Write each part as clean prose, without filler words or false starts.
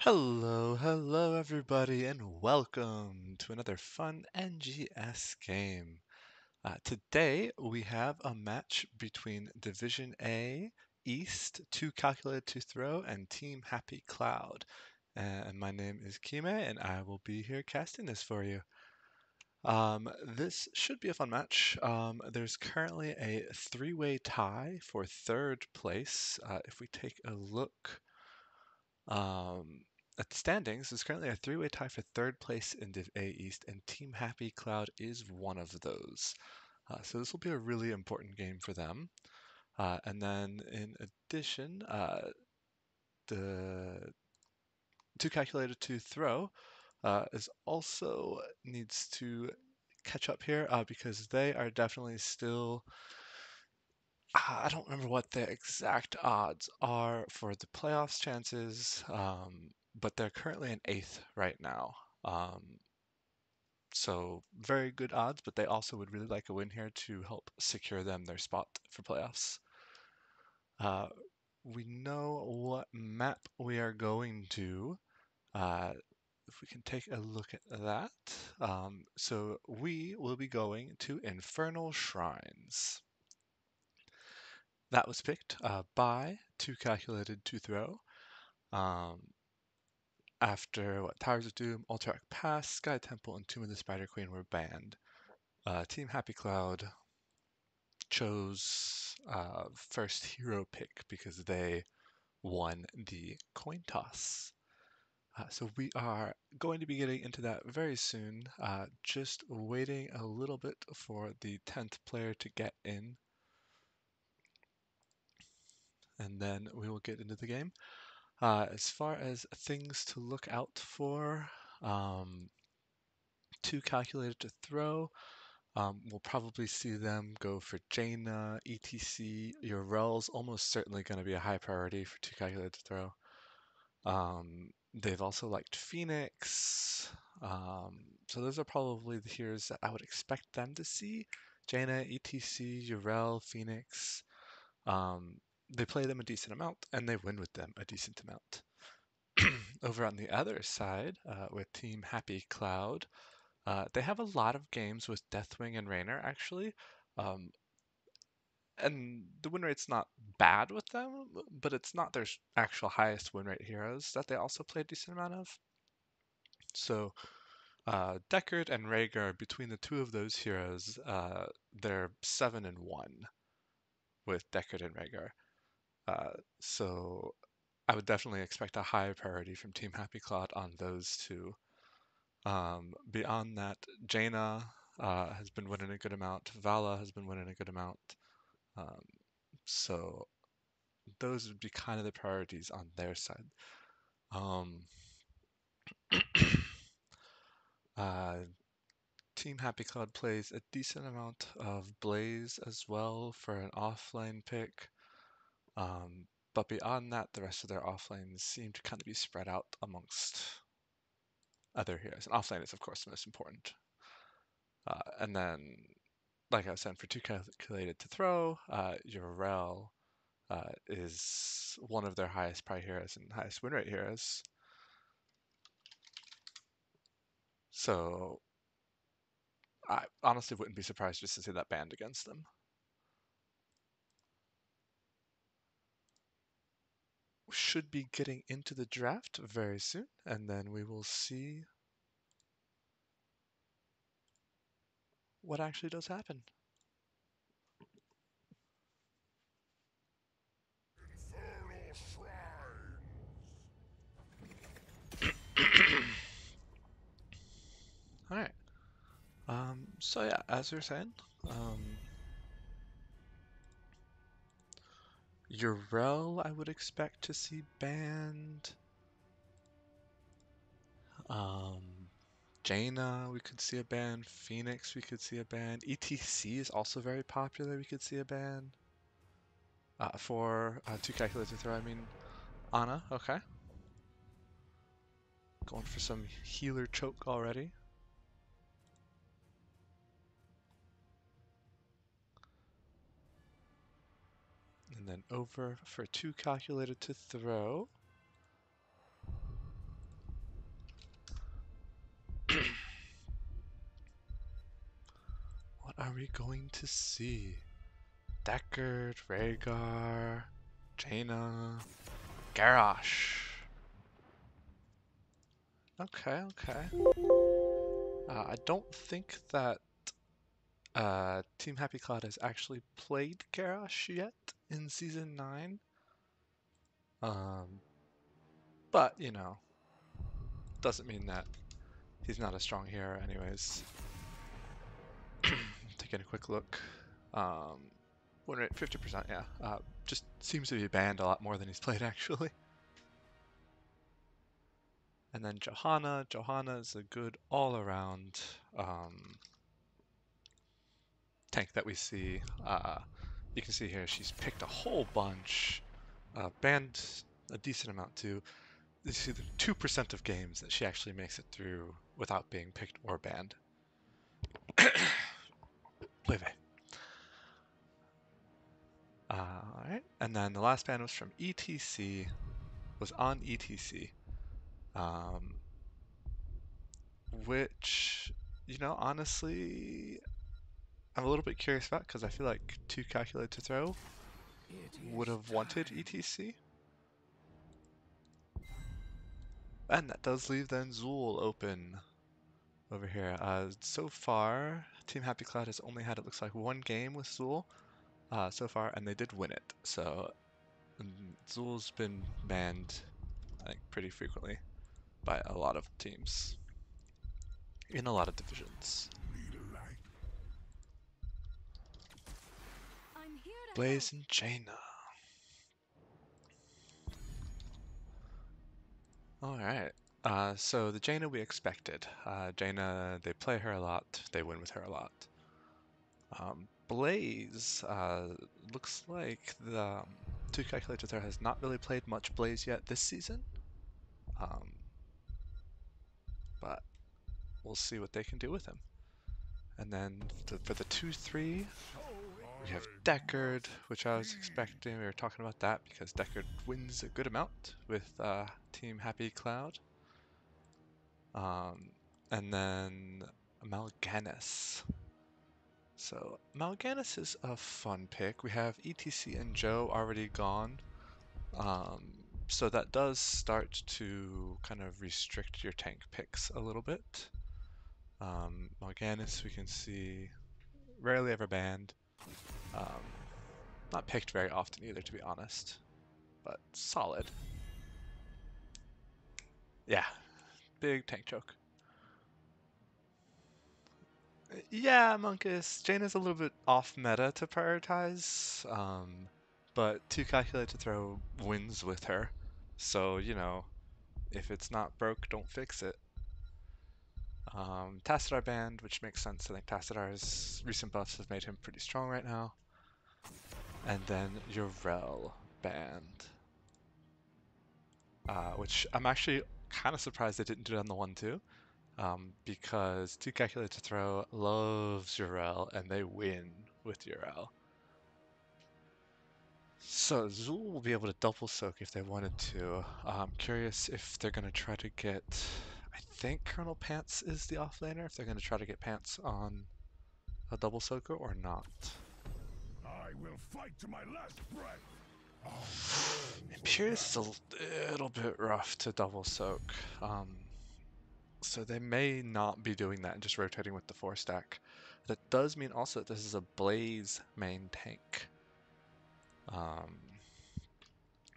Hello everybody, and welcome to another fun NGS game. Today we have a match between Division A East, 2Calculated2Throw, and Team Happy Cloud. And my name is Kime, and I will be here casting this for you. This should be a fun match. There's currently a three-way tie for third place. If we take a look um, at the standings, there's currently a three-way tie for third place in Div A East, and Team Happy Cloud is one of those. So this will be a really important game for them. And then in addition, the 2Calculated2Throw is also needs to catch up here because they are definitely still. I don't remember what the exact odds are for the playoffs chances, but they're currently in eighth right now. So very good odds, but they also would really like a win here to help secure them their spot for playoffs. Uh, we know what map we are going to. If we can take a look at that. So we will be going to Infernal Shrines. That was picked by 2Calculated2Throw. Um, after Towers of Doom, Alterac Pass, Sky Temple, and Tomb of the Spider Queen were banned. Team Happy Cloud chose first hero pick because they won the coin toss. So we are going to be getting into that very soon. Just waiting a little bit for the 10th player to get in, and then we will get into the game. As far as things to look out for, 2Calculated2Throw. We'll probably see them go for Jaina, etc. Your rel's almost certainly going to be a high priority for 2Calculated2Throw. They've also liked Phoenix. So those are probably the heroes that I would expect them to see. Jaina, etc., Yrel, Phoenix. They play them a decent amount, and they win with them a decent amount. Over on the other side, with Team Happy Cloud, they have a lot of games with Deathwing and Raynor, actually. Um, and the win rate's not bad with them, but it's not their actual highest win rate heroes that they also play a decent amount of. So Deckard and Rhaegar, between the two of those heroes, they're 7-1 with Deckard and Rhaegar. So I would definitely expect a high priority from Team Happy Cloud on those two. Beyond that, Jaina has been winning a good amount. Vala has been winning a good amount. Um, so those would be kind of the priorities on their side. Um, uh, Team Happy Cloud plays a decent amount of Blaze as well for an offlane pick. But beyond that, the rest of their offlanes seem to kind of be spread out amongst other heroes. And offlane is, of course, the most important. And then, like I was saying, for 2Calculated2Throw, Yrel is one of their highest priority heroes and highest win rate heroes. So I honestly wouldn't be surprised just to see that banned against them. Should be getting into the draft very soon, and then we will see what actually does happen. All right. So yeah, as we were saying, Yrel I would expect to see banned. Um, Jaina we could see a ban. Phoenix we could see a ban. ETC is also very popular. We could see a ban. For 2Calculated2Throw, I mean Ana. Okay. Going for some healer choke already. And then over for 2Calculated2Throw. What are we going to see? Deckard, Rhaegar, Jaina, Garrosh. Okay, okay. I don't think that Team Happy Cloud has actually played Garrosh yet in Season 9. Um, but, you know, doesn't mean that he's not a strong hero anyways. Taking a quick look. Win rate 50%, yeah. Just seems to be banned a lot more than he's played actually. And then Johanna. Johanna is a good all-around tank that we see. You can see here she's picked a whole bunch, banned a decent amount too. You see the 2% of games that she actually makes it through without being picked or banned. Wait. Alright, and then the last ban was from ETC, was on ETC, which, you know, honestly, I'm a little bit curious about because I feel like 2Calculated2Throw would have wanted ETC. And that does leave then Zool open over here. So far, Team Happy Cloud has only had, it looks like, one game with Zool so far, and they did win it. So Zool's been banned, I think, pretty frequently by a lot of teams in a lot of divisions. Blaze and Jaina. Alright, so the Jaina we expected. Jaina, they play her a lot, they win with her a lot. Blaze, looks like the 2Calculated2Throw has not really played much Blaze yet this season. But we'll see what they can do with him. And then for the 2-3, we have Deckard, which I was expecting. We were talking about that because Deckard wins a good amount with Team Happy Cloud. And then Mal'Ganis. So Mal'Ganis is a fun pick. We have ETC and Joe already gone. So that does start to kind of restrict your tank picks a little bit. Mal'Ganis we can see rarely ever banned. Not picked very often either, to be honest, but solid. Yeah, big tank choke. Yeah, Monkus. Jaina's a little bit off meta to prioritize, but 2Calculated2Throw wins with her. So, you know, if it's not broke, don't fix it. Tassadar banned, which makes sense. I think Tassadar's recent buffs have made him pretty strong right now. And then Yrel banned. Which I'm actually kind of surprised they didn't do it on the 1-2. Because 2Calculated2Throw loves Yrel and they win with Yrel. So Zool will be able to double soak if they wanted to. I'm curious if they're going to try to get, I think Colonel Pants is the offlaner, if they're going to try to get Pants on a double soaker or not. I will fight to my last breath. Imperius is a little bit rough to double soak. So they may not be doing that and just rotating with the 4-stack. That does mean also that this is a Blaze main tank.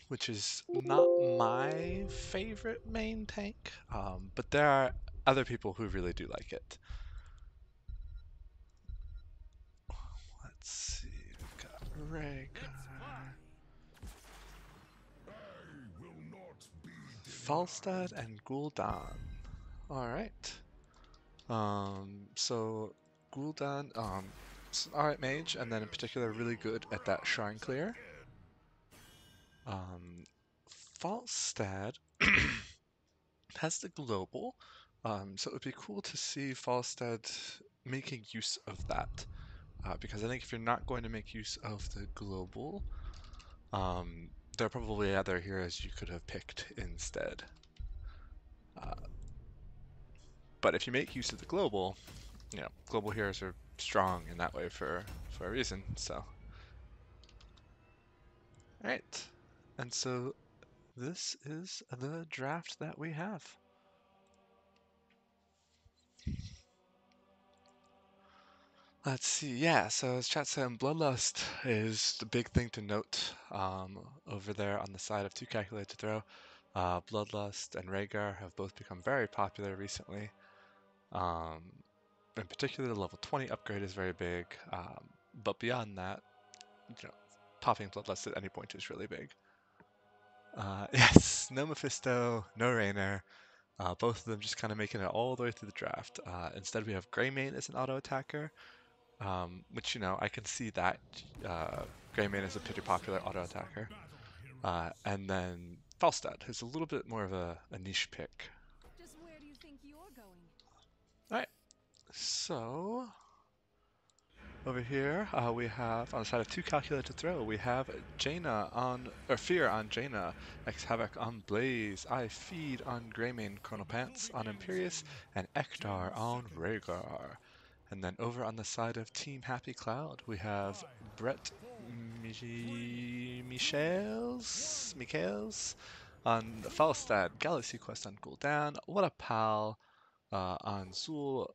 Which is not my favorite main tank, but there are other people who really do like it. Let's see, we've got Rhaegar, Falstad, and Gul'dan. Alright. So Gul'dan, alright mage, and then in particular really good at that shrine clear. Falstad has the global, so it would be cool to see Falstad making use of that. Because I think if you're not going to make use of the global, there are probably other heroes you could have picked instead. But if you make use of the global, global heroes are strong in that way for a reason. So, all right, and so this is the draft that we have. Let's see. Yeah, so as chat said, Bloodlust is the big thing to note over there on the side of 2Calculated2Throw. Bloodlust and Rhaegar have both become very popular recently. In particular, the level 20 upgrade is very big. But beyond that, popping Bloodlust at any point is really big. Yes, no Mephisto, no Raynor. Both of them just kind of making it all the way through the draft. Instead, we have Greymane as an auto attacker. Which, I can see that. Greymane is a pretty popular auto attacker. And then Falstad, who's a little bit more of a niche pick. Just where do you think you're going? Alright, so over here we have, on the side of 2Calculated2Throw, we have Jaina on, or Fear on Jaina, X Havoc on Blaze, I Feed on Greymane, Chrono Pants on Imperius, and Ektar on Rhaegar. And then over on the side of Team Happy Cloud, we have Brett Michaels on Falstad, Galaxy Quest on Gul'dan, What a Pal on Zul,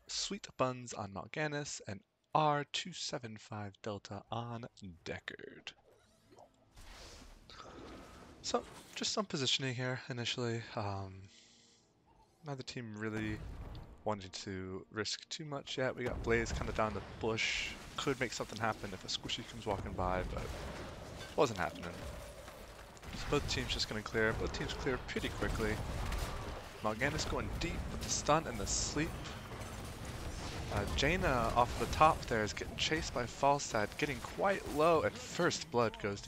Sweet Buns on Mal'Ganis, and R275 Delta on Deckard. So, just some positioning here initially. Neither team really wanting to risk too much yet. We got Blaze kind of down the bush. Could make something happen if a squishy comes walking by, but wasn't happening. So both teams just going to clear. Both teams clear pretty quickly. Mal'Ganis going deep with the stun and the sleep. Jaina off the top there is getting chased by Falstad, getting quite low, and first blood goes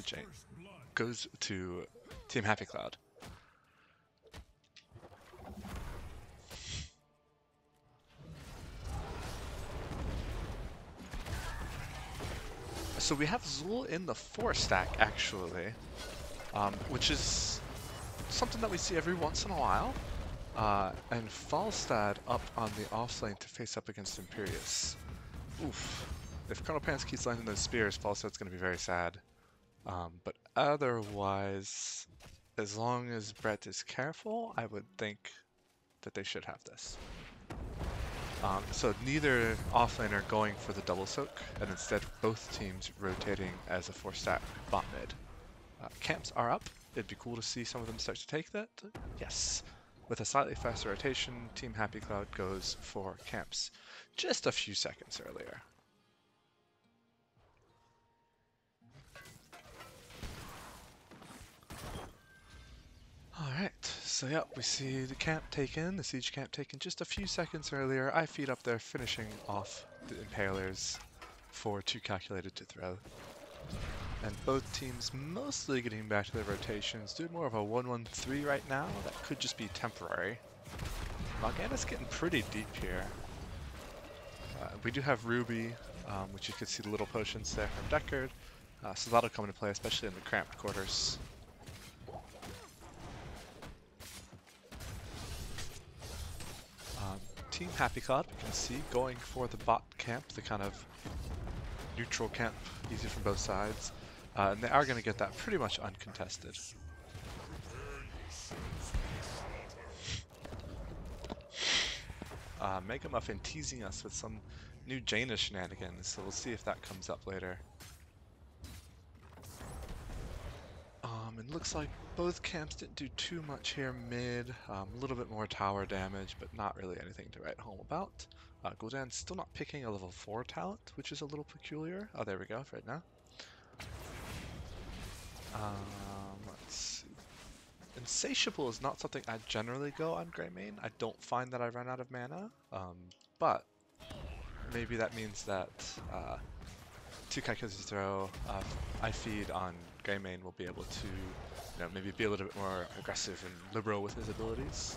to Team Happy Cloud. So we have Zul in the 4 stack actually, which is something that we see every once in a while. And Falstad up on the off lane to face up against Imperius. Oof. If Chrono Pants keeps landing those spears, Falstad's going to be very sad. But otherwise, as long as Brett is careful, I would think that they should have this. So neither offlaner going for the double soak, and instead both teams rotating as a 4-stack bot mid. Camps are up. It'd be cool to see some of them start to take that. Yes. With a slightly faster rotation, Team Happy Cloud goes for camps just a few seconds earlier. Alright, so yeah, we see the camp taken, the siege camp taken just a few seconds earlier. I feed up there, finishing off the Impalers for 2Calculated2Throw. And both teams mostly getting back to their rotations, doing more of a 1-1-3 right now. That could just be temporary. Mal'Ganis getting pretty deep here. We do have Ruby, which you can see the little potions there from Deckard. So that'll come into play, especially in the cramped quarters. Team Happy Cloud, we can see, going for the bot camp, the kind of neutral camp, easy from both sides. And they are going to get that pretty much uncontested. Mega Muffin teasing us with some new Jaina shenanigans, so we'll see if that comes up later. It looks like both camps didn't do too much here mid. A little bit more tower damage, but not really anything to write home about. Gul'dan's still not picking a level 4 talent, which is a little peculiar. Oh, there we go, right now. Let's see. Insatiable is not something I generally go on Greymane. I don't find that I run out of mana, but maybe that means that 2Calculated2Throw, I feed on Greymane will be able to, maybe be a little bit more aggressive and liberal with his abilities.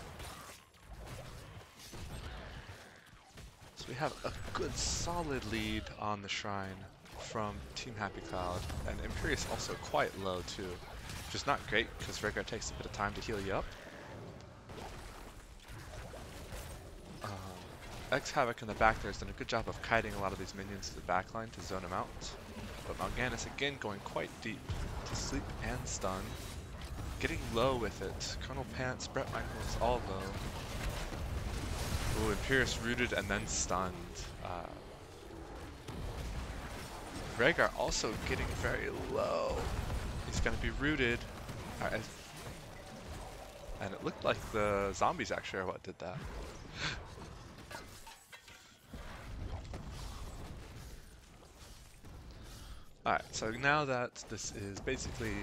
So we have a good solid lead on the Shrine from Team Happy Cloud, and Imperius also quite low too, which is not great because Rhaegar takes a bit of time to heal you up. Havoc in the back there has done a good job of kiting a lot of these minions to the backline to zone them out. But Mal'Ganis again going quite deep to sleep and stun. Getting low with it. Colonel Pants, Brett Michaels, all low. Ooh, Imperious rooted and then stunned. Rhaegar also getting very low. He's gonna be rooted. And it looked like the zombies actually are what did that. Alright, so now that this is basically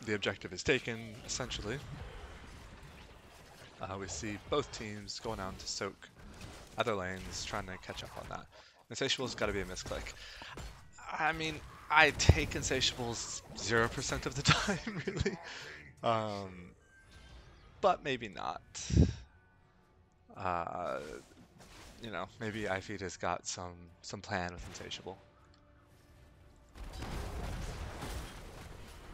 the objective is taken, essentially, we see both teams going out to soak other lanes, trying to catch up on that. Insatiable's got to be a misclick. I mean, I take Insatiables 0% of the time, really. But maybe not. You know, maybe iFeed has got some plan with Insatiable.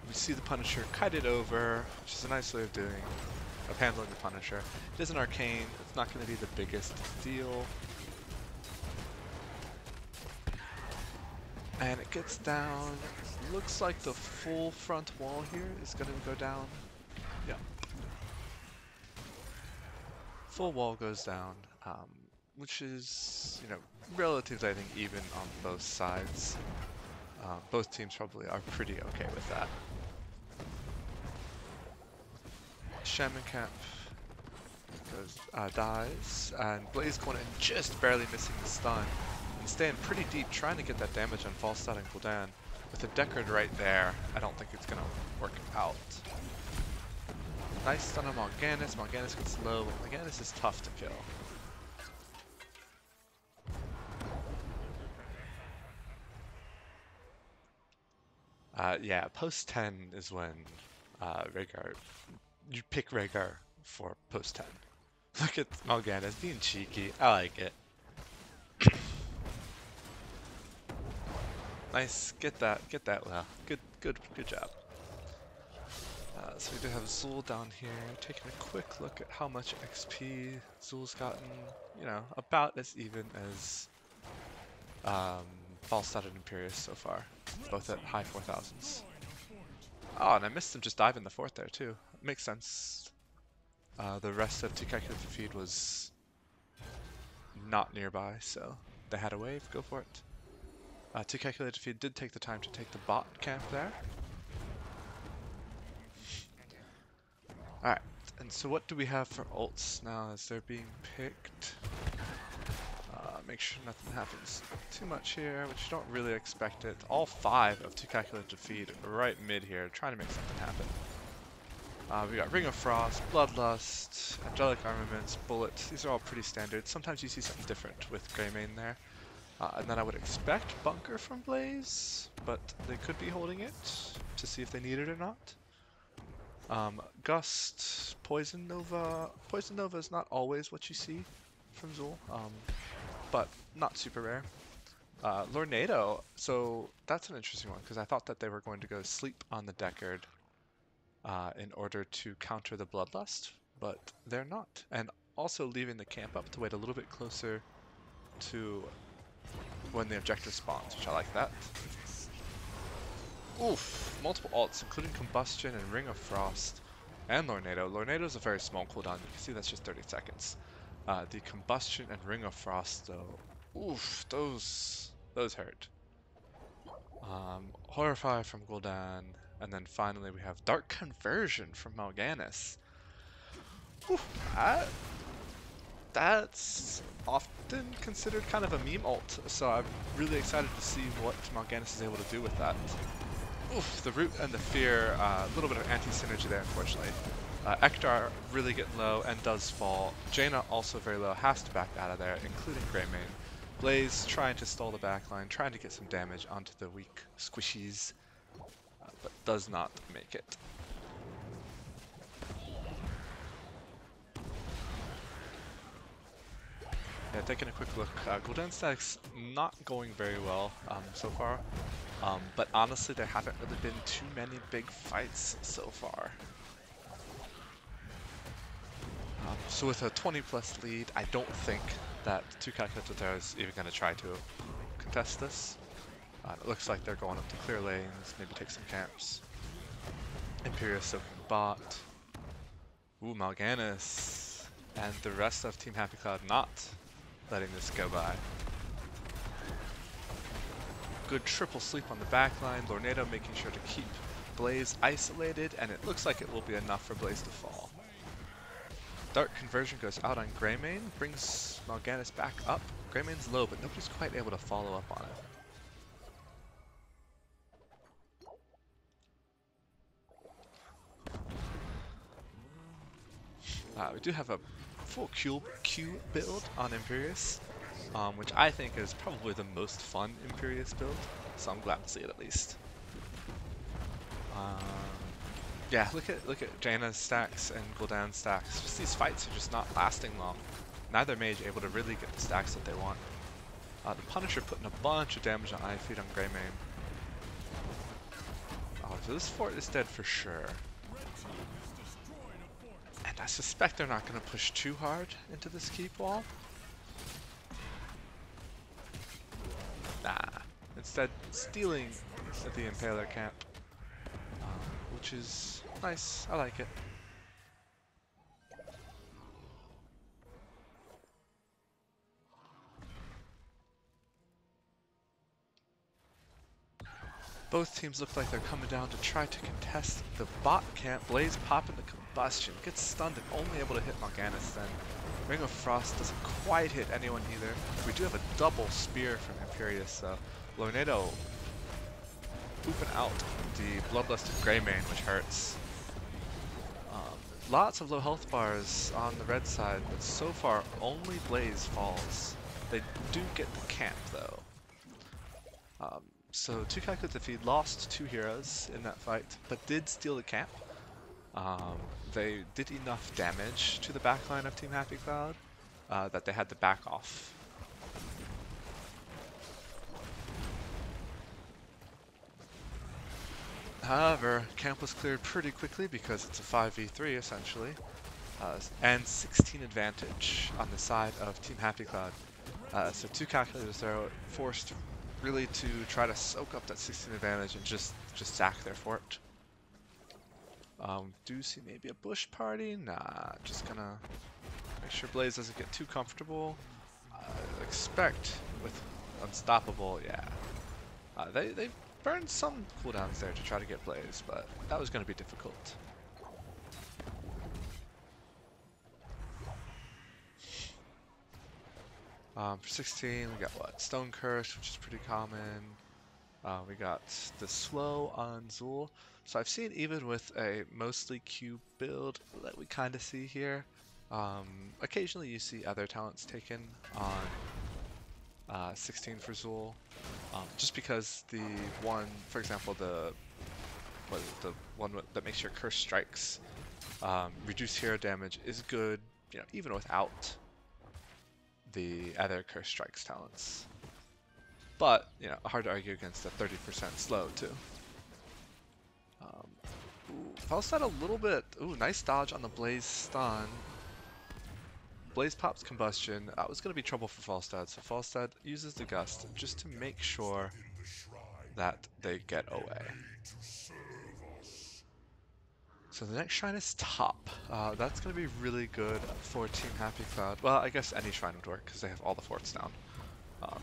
We see the Punisher kited over, which is a nice way of handling the Punisher. It is an arcane, it's not going to be the biggest deal. And it gets down. Looks like the full front wall here is going to go down. Yeah. Full wall goes down, which is, you know, relatively, I think, even on both sides. Both teams probably are pretty okay with that. Shaman Cap dies, and Blaze going in just barely missing the stun, and staying pretty deep, trying to get that damage on false starting Gul'dan. With the Deckard right there, I don't think it's gonna work out. Nice stun on Mal'Ganis. Mal'Ganis gets low, but Mal'Ganis is tough to kill. Yeah, post 10 is when Rhaegar, you pick Rhaegar for post 10. Look at Mal'Ganis being cheeky. I like it. Nice, get that well. Good job. So we do have Zul down here, taking a quick look at how much XP Zul's gotten. You know, about as even as Falstad and Imperius so far, both at high 4000s. Oh, and I missed him just diving the fort there too. Makes sense. The rest of 2Calculated2Throw was not nearby, so they had a wave, go for it. 2Calculated2Throw did take the time to take the bot camp there. Alright, and so what do we have for ults now as they're being picked? Make sure nothing happens too much here, which you don't really expect it. All 5 of 2Calculated2Throw right mid here, trying to make something happen. We got Ring of Frost, Bloodlust, Angelic Armaments, Bullet. These are all pretty standard. Sometimes you see something different with Greymane there. And then I would expect Bunker from Blaze, but they could be holding it to see if they need it or not. Gust, Poison Nova. Poison Nova is not always what you see from Zul, but not super rare. Lornado, so that's an interesting one because I thought that they were going to go sleep on the Deckard in order to counter the Bloodlust, but they're not. And also leaving the camp up to wait a little bit closer to when the objective spawns, which I like that. Oof, multiple ults, including Combustion and Ring of Frost and Lornado. Lornado is a very small cooldown, you can see that's just 30 seconds. The Combustion and Ring of Frost though, oof, those hurt. Horrify from Gul'dan, and then finally we have Dark Conversion from Mal'Ganis. Oof, that's often considered kind of a meme ult, so I'm really excited to see what Mal'Ganis is able to do with that. Oof, the Root and the Fear, a little bit of anti-synergy there, unfortunately. Ektar really getting low and does fall. Jaina also very low, has to back out of there, including Greymane. Blaze trying to stall the backline, trying to get some damage onto the weak squishies, but does not make it. Yeah, taking a quick look, Gul'dan stack's not going very well so far, but honestly there haven't really been too many big fights so far. So with a 20 plus lead, I don't think that 2Calculated2Throw is even going to try to contest this. It looks like they're going up to clear lanes, maybe take some camps. Imperius soaking bot. Ooh, Mal'Ganis. And the rest of Team Happy Cloud not letting this go by. Good triple sleep on the backline. Lornado making sure to keep Blaze isolated, and it looks like it will be enough for Blaze to fall. Dark conversion goes out on Greymane, brings Mal'Ganis back up. Greymane's low, but nobody's quite able to follow up on it. We do have a full Q build on Imperius, which I think is probably the most fun Imperius build, so I'm glad to see it at least. Yeah, look at Jaina's stacks and Gul'dan's stacks. Just these fights are just not lasting long. Neither mage able to really get the stacks that they want. The Punisher putting a bunch of damage on Eye-Feed on Greymane. Oh, so this fort is dead for sure. And I suspect they're not going to push too hard into this keep wall. Nah. Instead, stealing the Impaler camp. Which is nice. I like it. Both teams look like they're coming down to try to contest the bot camp. Blaze popping the combustion, gets stunned and only able to hit Mal'Ganis then. Ring of Frost doesn't quite hit anyone either. We do have a double spear from Imperius though. Lornado pooping out the Bloodlusted Greymane, which hurts. Lots of low health bars on the red side, but so far only Blaze falls. They do get the camp though. So 2Calculated2Throw lost 2 heroes in that fight, but did steal the camp. They did enough damage to the backline of Team Happy Cloud that they had to back off. However, camp was cleared pretty quickly because it's a 5v3 essentially, and 16 advantage on the side of Team Happy Cloud. So 2Calculated2Throw forced really to try to soak up that 16 advantage and just sack their fort. Do see maybe a bush party? Nah, just gonna make sure Blaze doesn't get too comfortable. Expect with Unstoppable, yeah. They burned some cooldowns there to try to get Blaze, but that was gonna be difficult. For 16, we got what? Stone Curse, which is pretty common. We got the Slow on Zul. So I've seen even with a mostly Q build that we kind of see here. Occasionally you see other talents taken on 16 for Zul. Just because the one, for example, the one that makes your Curse Strikes reduce hero damage is good, you know, even without the other Curse Strikes talents. But, you know, hard to argue against a 30% slow, too. Falstad a little bit... Ooh, nice dodge on the Blaze stun. Blaze pops Combustion. That was going to be trouble for Falstad, so Falstad uses the Gust just to make sure that they get away. So the next shrine is top. That's going to be really good for Team Happy Cloud. Well, I guess any shrine would work because they have all the forts down.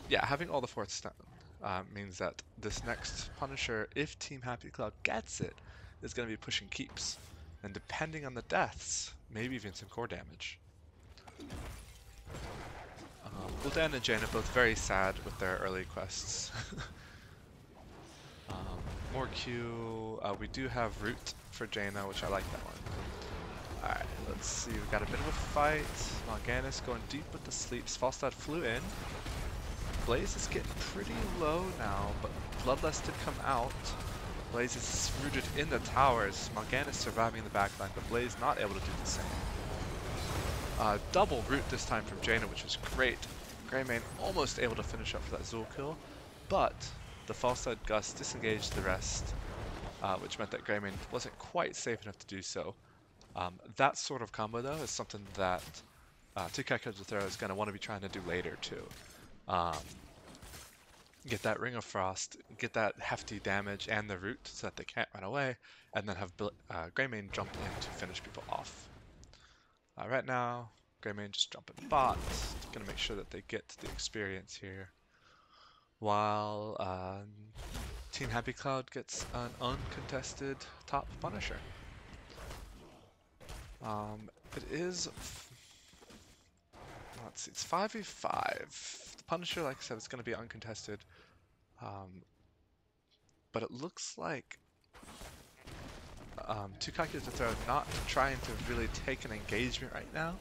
Yeah, having all the forts down means that this next Punisher, if Team Happy Cloud gets it, is going to be pushing keeps. And depending on the deaths, maybe even some core damage. Gul'dan and Jaina both very sad with their early quests. More Q. We do have Root for Jaina, which I like that one. Alright, let's see. We've got a bit of a fight. Mal'Ganis going deep with the sleeps. Falstad flew in. Blaze is getting pretty low now, but Bloodlust did come out. Blaze is rooted in the towers. Mal'Ganis surviving the backline, but Blaze not able to do the same. Double root this time from Jaina, which was great. Greymane almost able to finish up for that Zul kill, but the Falstad Gust disengaged the rest, which meant that Greymane wasn't quite safe enough to do so. That sort of combo, though, is something that 2Calculated2Throw is going to want to be trying to do later, too. Um, get that Ring of Frost, get that hefty damage and the root so that they can't run away, and then have Greymane jump in to finish people off. Right now, Greymane just jumping bot, gonna make sure that they get the experience here, while Team Happy Cloud gets an uncontested top Punisher. It is, let's see, it's 5v5. The Punisher, like I said, is gonna be uncontested. But it looks like 2Calculated2Throw not trying to really take an engagement right now.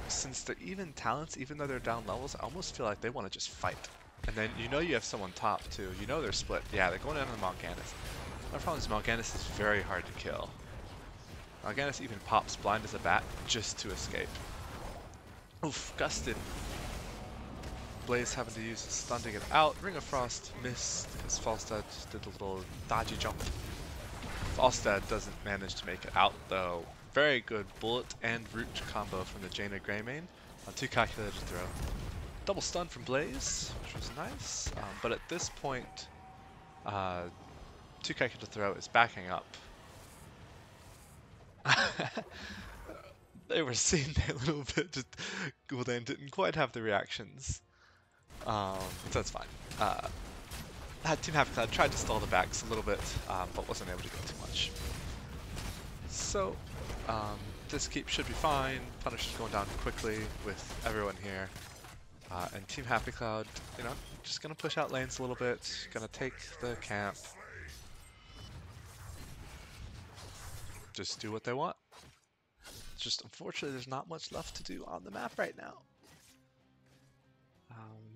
Since they're even talents, even though they're down levels, I almost feel like they want to just fight. And then you know you have someone top too. You know they're split. Yeah, they're going in on Mal'Ganis. My problem is Mal'Ganis is very hard to kill. Mal'Ganis even pops blind as a bat just to escape. Oof, gusted. Blaze having to use his stun to get out. Ring of Frost missed because Falstad did a little dodgy jump. Falstad doesn't manage to make it out though. Very good bullet and root combo from the Jaina Greymane on 2Calculated2Throw. Double stun from Blaze, which was nice, but at this point, 2Calculated2Throw is backing up. They were seen there a little bit, just Gul'dan didn't quite have the reactions. So that's fine. Team Happy Cloud tried to stall the backs a little bit, but wasn't able to get too much. So, this keep should be fine. Punisher's going down quickly with everyone here. And Team Happy Cloud, you know, just gonna push out lanes a little bit, gonna take the camp. Just do what they want. Just unfortunately there's not much left to do on the map right now.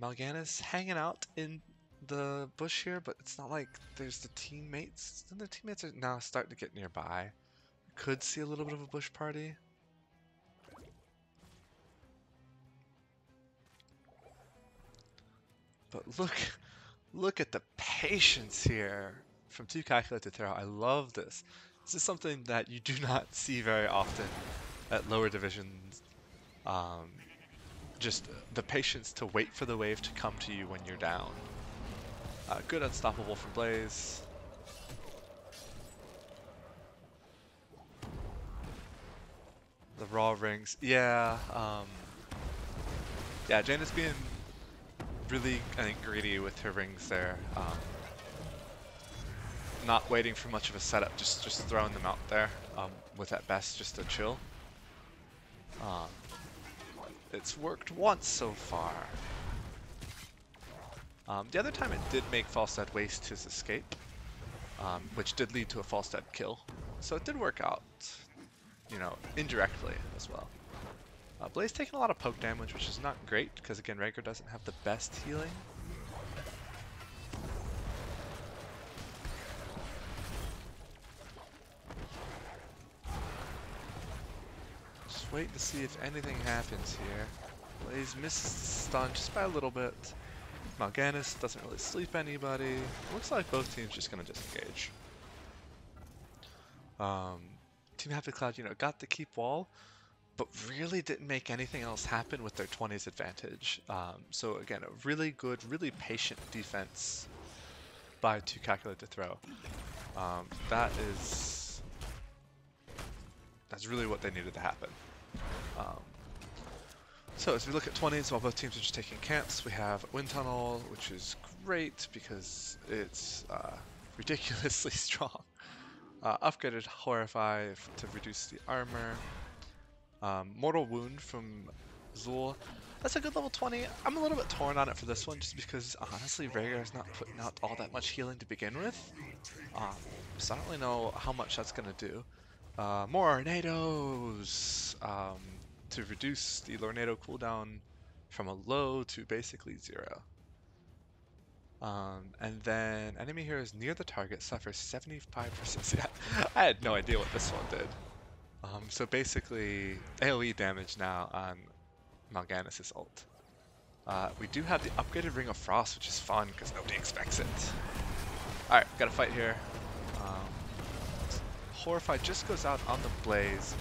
Mal'Ganis hanging out in the bush here, but it's not like there's the teammates. And the teammates are now starting to get nearby. Could see a little bit of a bush party. But look at the patience here from 2Calculated2Throw. I love this. This is something that you do not see very often at lower divisions. Just the patience to wait for the wave to come to you when you're down. Good unstoppable from Blaze. The raw rings. Yeah, yeah, Jaina's being really, I think, greedy with her rings there. Not waiting for much of a setup, just throwing them out there with at best just a chill. It's worked once so far. The other time it did make Falstad waste his escape, which did lead to a Falstad kill. So it did work out, you know, indirectly as well. Blaze taking a lot of poke damage, which is not great, because again, Rhaegar doesn't have the best healing. Just wait to see if anything happens here. Blaze misses the stun just by a little bit. Mal'Ganis doesn't really sleep anybody. Looks like both teams just gonna disengage. Team Happy Cloud, you know, got the keep wall, but really didn't make anything else happen with their 20s advantage. So again, a really good, really patient defense by 2Calculated2Throw. That's really what they needed to happen. So as we look at 20s, while both teams are just taking camps, we have Wind Tunnel, which is great because it's ridiculously strong. Upgraded Horrify to reduce the armor. Mortal Wound from Zul. That's a good level 20. I'm a little bit torn on it for this one just because honestly Rhaegar's not putting out all that much healing to begin with. So I don't really know how much that's going to do. More Tornadoes to reduce the Tornado cooldown from a low to basically 0. And then enemy heroes near the target suffers 75%. Yeah, I had no idea what this one did. So basically AoE damage now on Mal'Ganis' ult. We do have the upgraded Ring of Frost, which is fun because nobody expects it. Alright, gotta fight here. Horrify just goes out on the Blaze.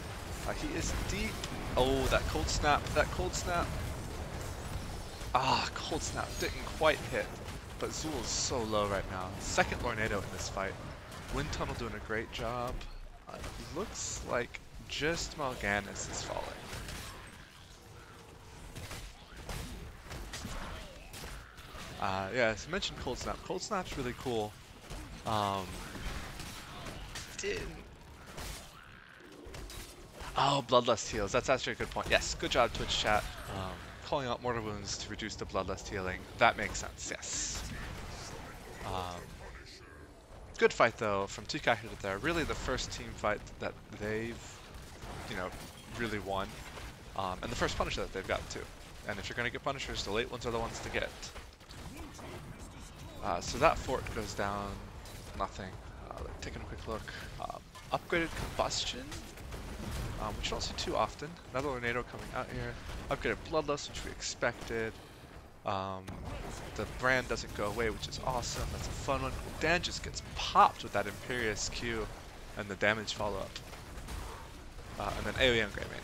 He is deep. Oh, that cold snap, that cold snap. Ah, cold snap didn't quite hit, but Zool is so low right now. Second Lornado in this fight. Wind Tunnel doing a great job. Looks like just Mal'Ganis is falling. Yeah, as I mentioned Cold Snap. Cold Snap's really cool. Didn't... Oh, Bloodlust heals. That's actually a good point. Yes, good job, Twitch chat. Calling out Mortal Wounds to reduce the Bloodlust healing. That makes sense, yes. Good fight, though, from 2Calculated2Throw. Really the first team fight that they've, really won. And the first Punisher that they've got, too. And if you're going to get Punishers, the late ones are the ones to get. So that fort goes down. Nothing. Taking a quick look. Upgraded Combustion, which you don't see too often. Another Tornado coming out here. Upgraded Bloodlust, which we expected. The brand doesn't go away, which is awesome. That's a fun one. Dan just gets popped with that Imperious Q and the damage follow-up. And then AoE on Greymane.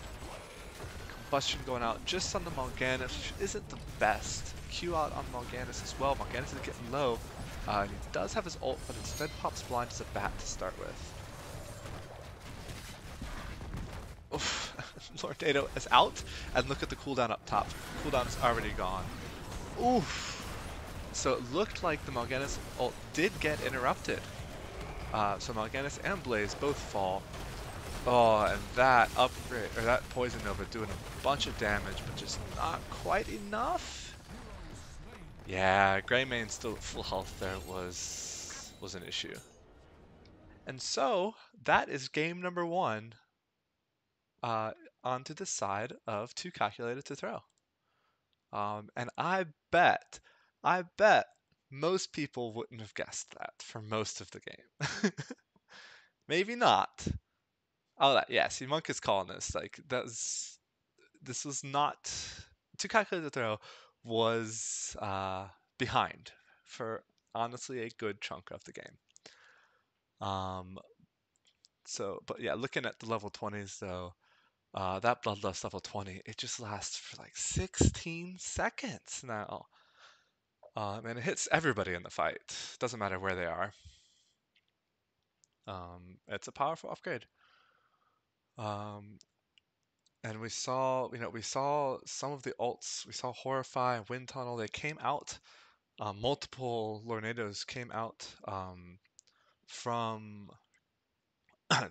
Combustion going out just on the Mal'Ganis, which isn't the best. Q out on Mal'Ganis as well. Mal'Ganis is getting low. He does have his ult, but instead pops blind as a bat to start with. Oof. Lornado is out, and look at the cooldown up top. Cooldown is already gone. Oof. So it looked like the Mal'Ganis ult did get interrupted. So Mal'Ganis and Blaze both fall. Oh, and that upgrade, or that Poison Nova doing a bunch of damage, but just not quite enough. Yeah, Greymane still at full health there was an issue. And so, that is game number 1 onto the side of 2Calculated2Throw. And I bet most people wouldn't have guessed that for most of the game. Maybe not. Oh, yeah, see, Monk is calling this. Like, this was not... 2Calculated2Throw was behind for, honestly, a good chunk of the game. But yeah, looking at the level 20s, though, that Bloodlust level 20, it just lasts for like 16 seconds now. And it hits everybody in the fight. Doesn't matter where they are. It's a powerful upgrade. And we saw some of the ults. We saw Horrify, Wind Tunnel. They came out. Multiple Lornados came out from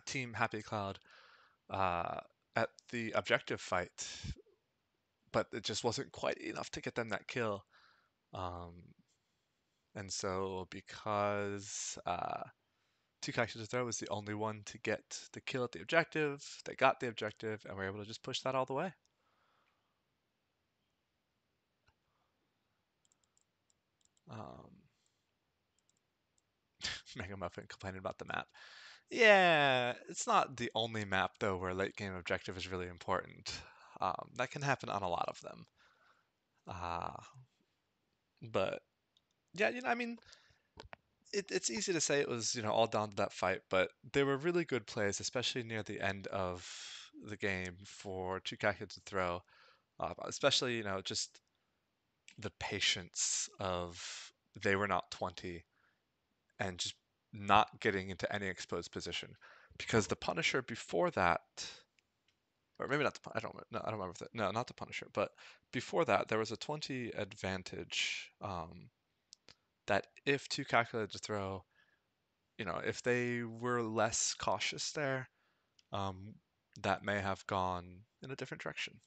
Team Happy Cloud at the objective fight, but it just wasn't quite enough to get them that kill. And so because 2Calculated2Throw was the only one to get the kill at the objective, they got the objective, and were able to just push that all the way. Mega Muffin complaining about the map. Yeah, it's not the only map, though, where late game objective is really important. That can happen on a lot of them. But yeah, I mean, it's easy to say it was, all down to that fight, but there were really good plays, especially near the end of the game for 2Calculated2Throw. Especially, just the patience of they were not 20 and just not getting into any exposed position. Because the Punisher before that, or maybe not the, I don't remember that. No, not the Punisher, but before that, there was a 20 advantage that if 2Calculated2Throw, if they were less cautious there, that may have gone in a different direction.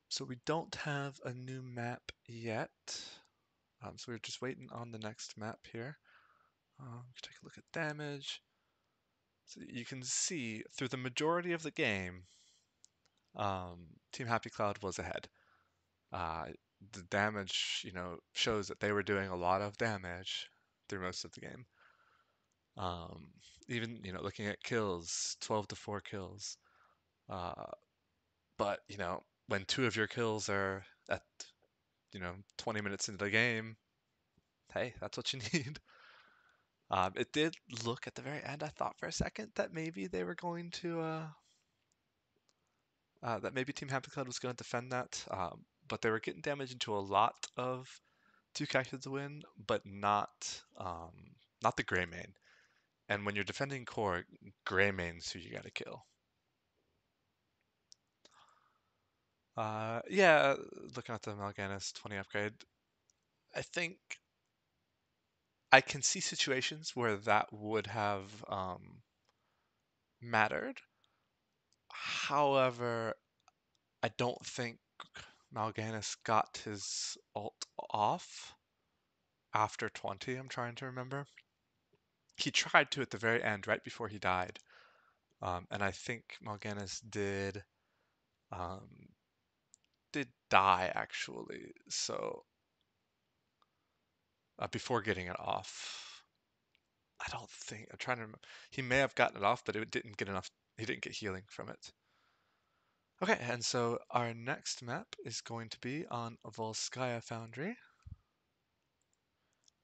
So we don't have a new map yet. So we're just waiting on the next map here. Take a look at damage. So you can see through the majority of the game, Team Happy Cloud was ahead. The damage, shows that they were doing a lot of damage through most of the game. Even, looking at kills, 12 to 4 kills. But, when 2 of your kills are at, 20 minutes into the game, hey, that's what you need. It did look at the very end, I thought for a second that maybe they were going to, that maybe Team Happy Cloud was going to defend that, but they were getting damage into a lot of 2 to win, but not the Gray main. And when you're defending core, Gray main's who you gotta kill. Yeah, looking at the Mal'Ganis 20 upgrade, I think I can see situations where that would have mattered. However, I don't think Mal'Ganis got his ult off after 20, I'm trying to remember. He tried to at the very end, right before he died. And I think Mal'Ganis um, did die actually. So before getting it off, I don't think I'm trying to remember. He may have gotten it off, but it didn't get enough. He didn't get healing from it. Okay, and so our next map is going to be on Volskaya Foundry.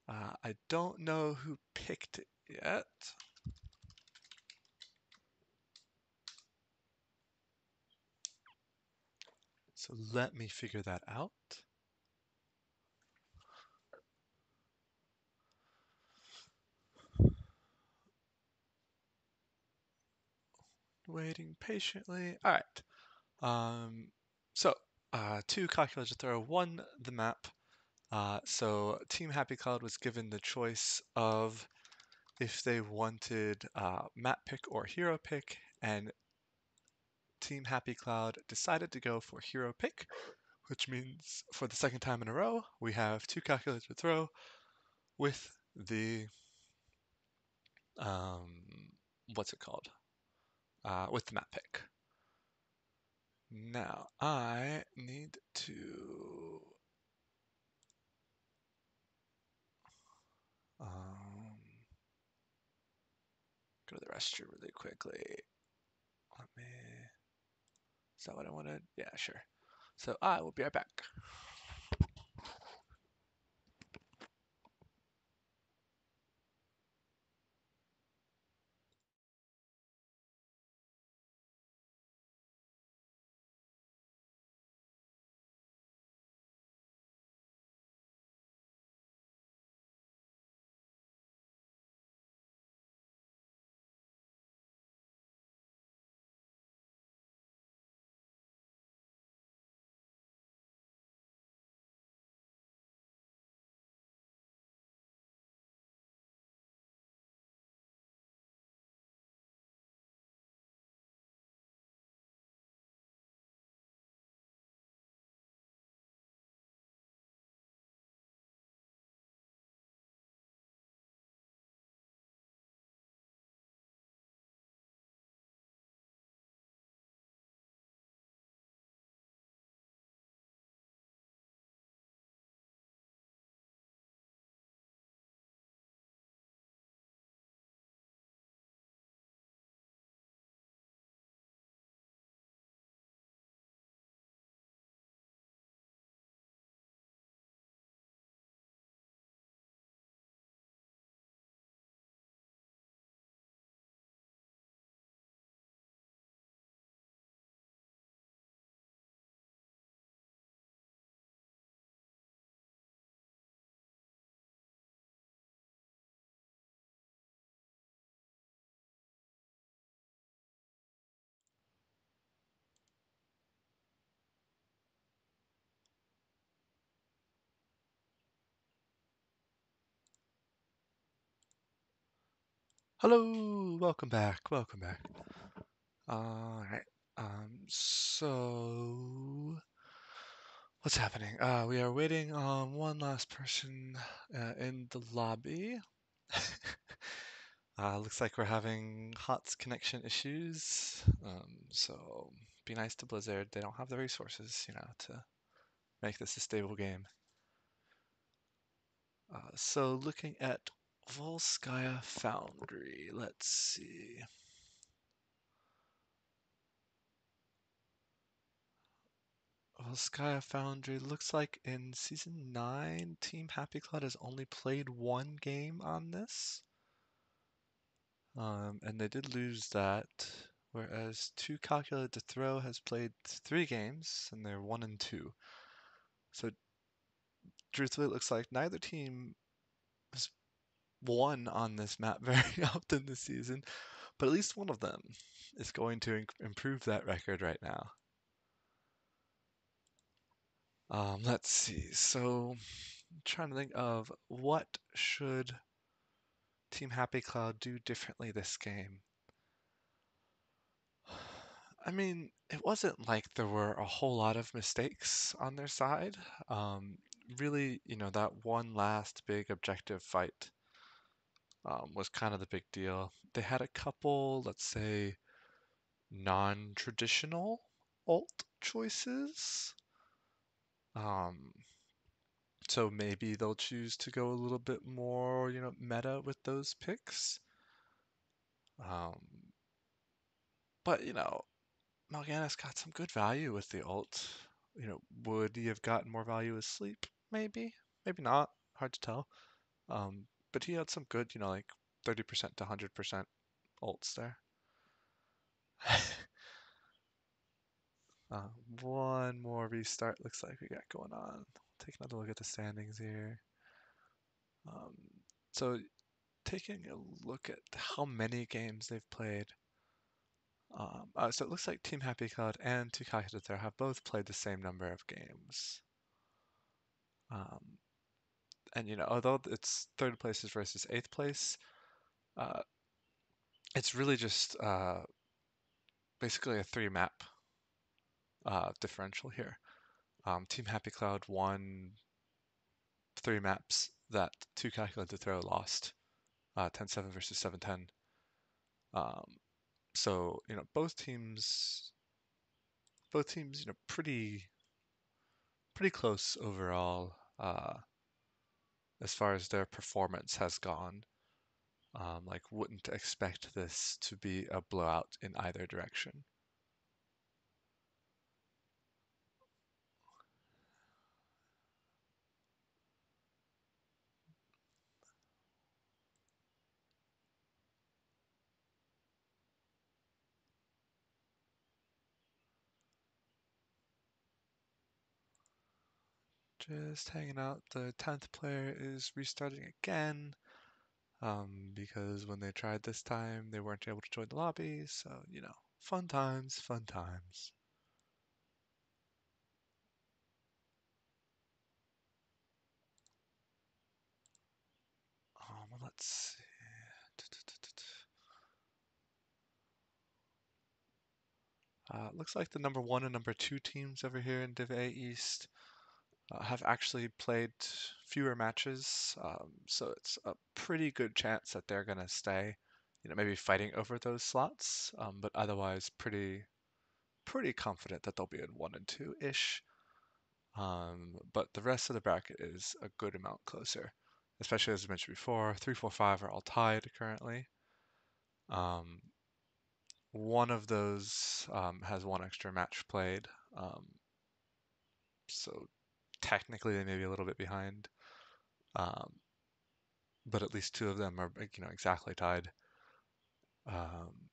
I don't know who picked it yet. So let me figure that out. Waiting patiently. All right. So 2Calculated2Throw won the map. So Team Happy Cloud was given the choice of if they wanted map pick or hero pick, and Team Happy Cloud decided to go for hero pick, which means for the second time in a row, we have 2Calculated2Throw with the um, what's it called? With the map pick. Now I need to um, go to the restroom really quickly. Let me. Is that what I wanted? Yeah, sure. So I will be right back. Hello, welcome back, welcome back. All right. So what's happening? We are waiting on one last person in the lobby. Looks like we're having HOTS connection issues. So be nice to Blizzard. They don't have the resources, to make this a stable game. So looking at Volskaya Foundry, let's see. Volskaya Foundry looks like in Season 9, Team Happy Cloud has only played one game on this. and they did lose that. Whereas 2Calculated2Throw has played 3 games, and they're 1-2. So truthfully, it looks like neither team has won on this map very often this season, but at least one of them is going to improve that record right now. Let's see. So I'm trying to think of what should Team Happy Cloud do differently this game. I mean, it wasn't like there were a whole lot of mistakes on their side. Um, Really, that one last big objective fight was kind of the big deal. They had a couple, let's say, non-traditional ult choices. Um, so maybe they'll choose to go a little bit more, meta with those picks. Um, but Mal'Ganis got some good value with the ult. Would he have gotten more value with sleep? Maybe, maybe not. Hard to tell. But he had some good, like 30% to 100% ults there. Uh, one more restart looks like we got going on. Take another look at the standings here. Um, so taking a look at how many games they've played. So it looks like Team Happy Cloud and 2Calculated2Throw have both played the same number of games. Um, and although it's third places versus eighth place, uh, it's really just basically a 3 map differential here. Team Happy Cloud won 3 maps that 2Calculated2Throw lost, 10-7 versus 7-10. Um, so both teams, pretty close overall as far as their performance has gone. Like, wouldn't expect this to be a blowout in either direction. Just hanging out. The 10th player is restarting again because when they tried this time, they weren't able to join the lobby. So, fun times, fun times. Let's see. Looks like the number 1 and number 2 teams over here in Div A East have actually played fewer matches, so it's a pretty good chance that they're going to stay, maybe fighting over those slots, but otherwise pretty confident that they'll be in 1 and 2-ish. But the rest of the bracket is a good amount closer, especially as I mentioned before. 3, 4, 5 are all tied currently. Um, One of those has 1 extra match played, so technically they may be a little bit behind, um, but at least 2 of them are exactly tied. Um,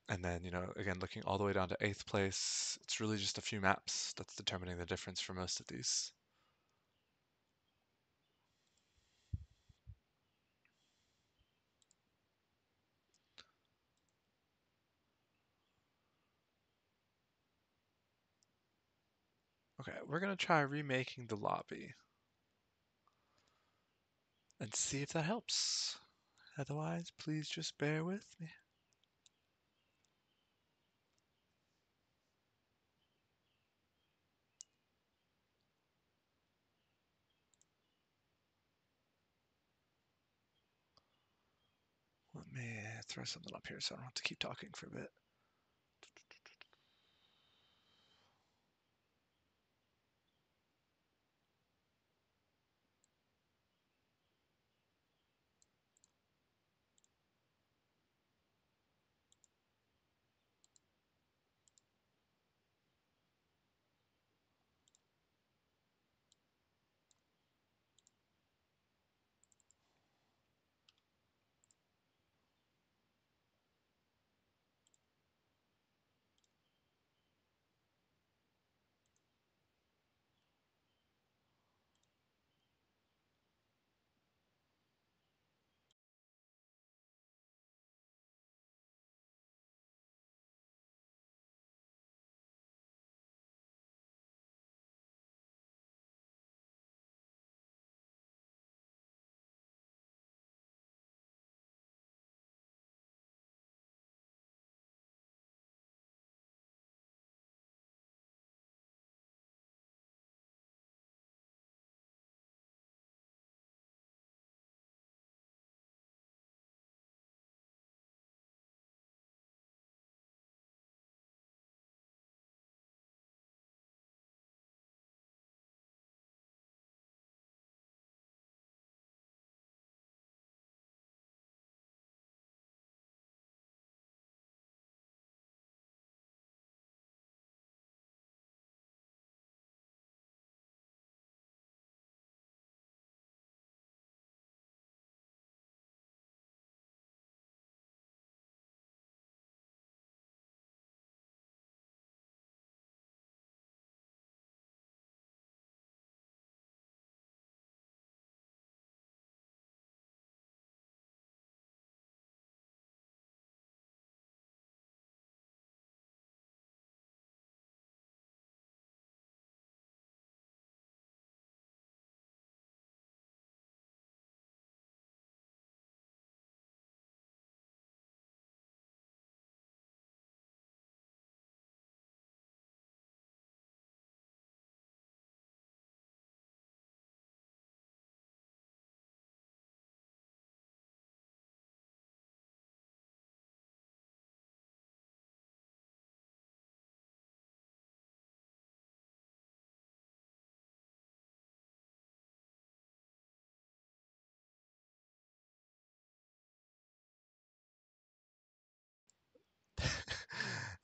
and then again looking all the way down to 8th place, it's really just a few maps that's determining the difference for most of these. Okay, we're gonna try remaking the lobby and see if that helps. Otherwise, please just bear with me. Let me throw something up here so I don't have to keep talking for a bit.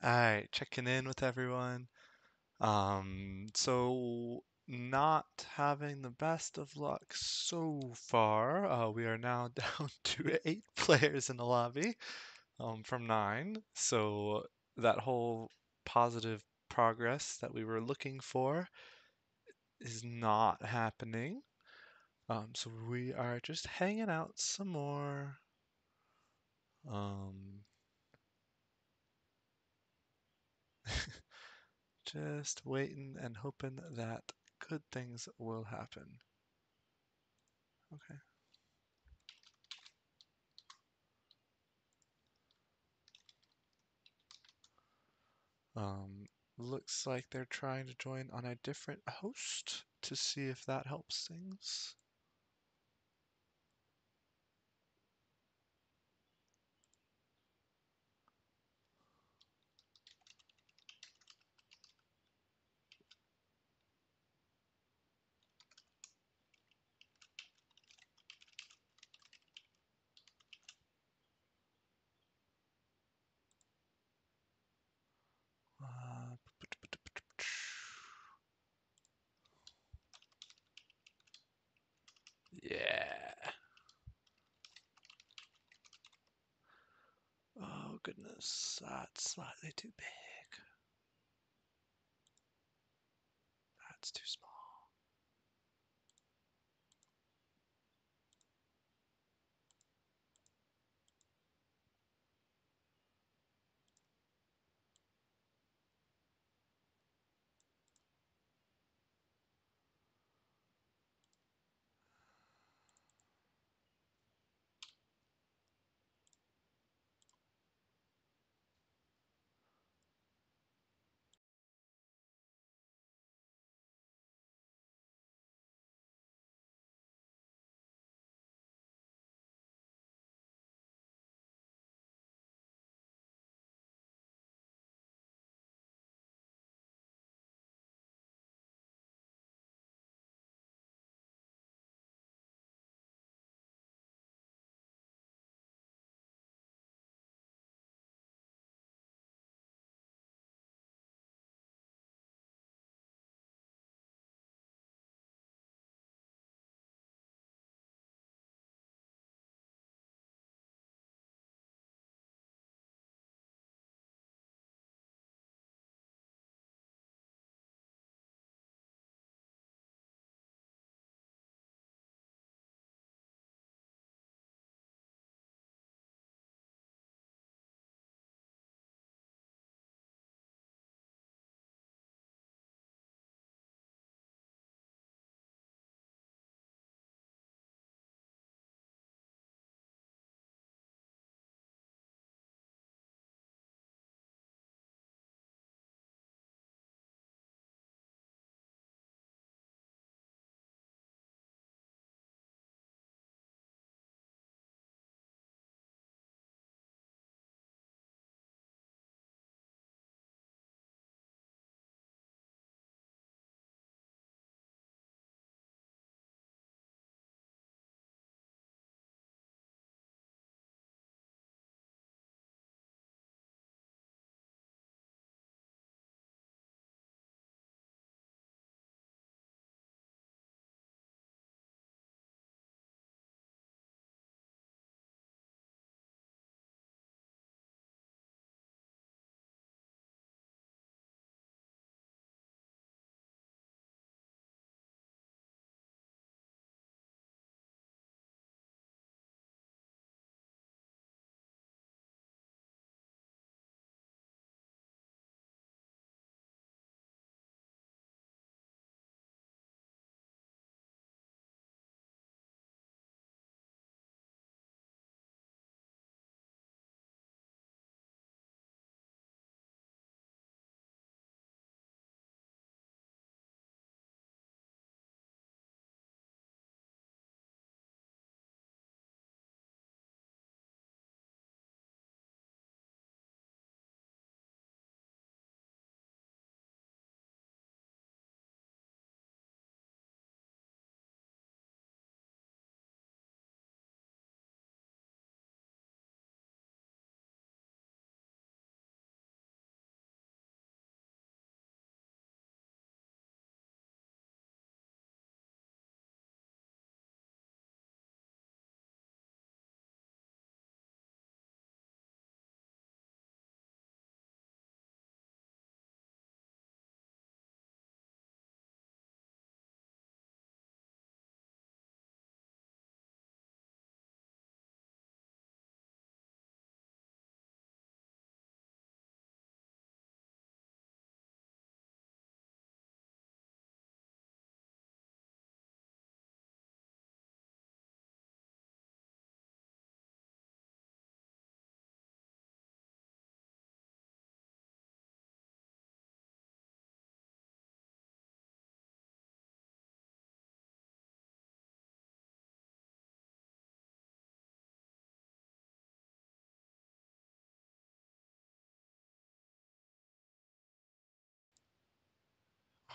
Alright, checking in with everyone. So not having the best of luck so far. We are now down to 8 players in the lobby, from 9. So that whole positive progress that we were looking for is not happening. So we are just hanging out some more. Um, just waiting and hoping that good things will happen. Okay. Um, Looks like they're trying to join on a different host to see if that helps things. Uh, yeah. Oh goodness, that's slightly too big. That's too small.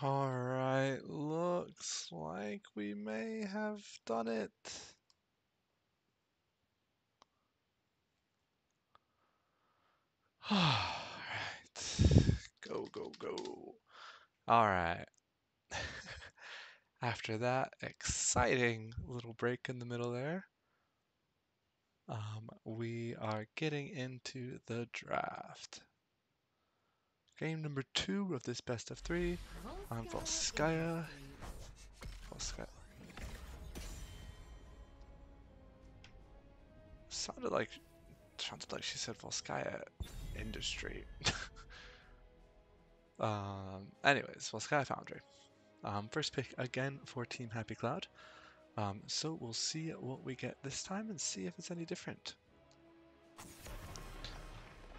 Alright, looks like we may have done it. Alright, go, go, go. Alright. After that exciting little break in the middle there, we are getting into the draft. Game number 2 of this best of 3 on Volskaya. Volskaya. Sounded like she said Volskaya Industry. Anyways, Volskaya Foundry. First pick again for Team Happy Cloud. So we'll see what we get this time and see if it's any different.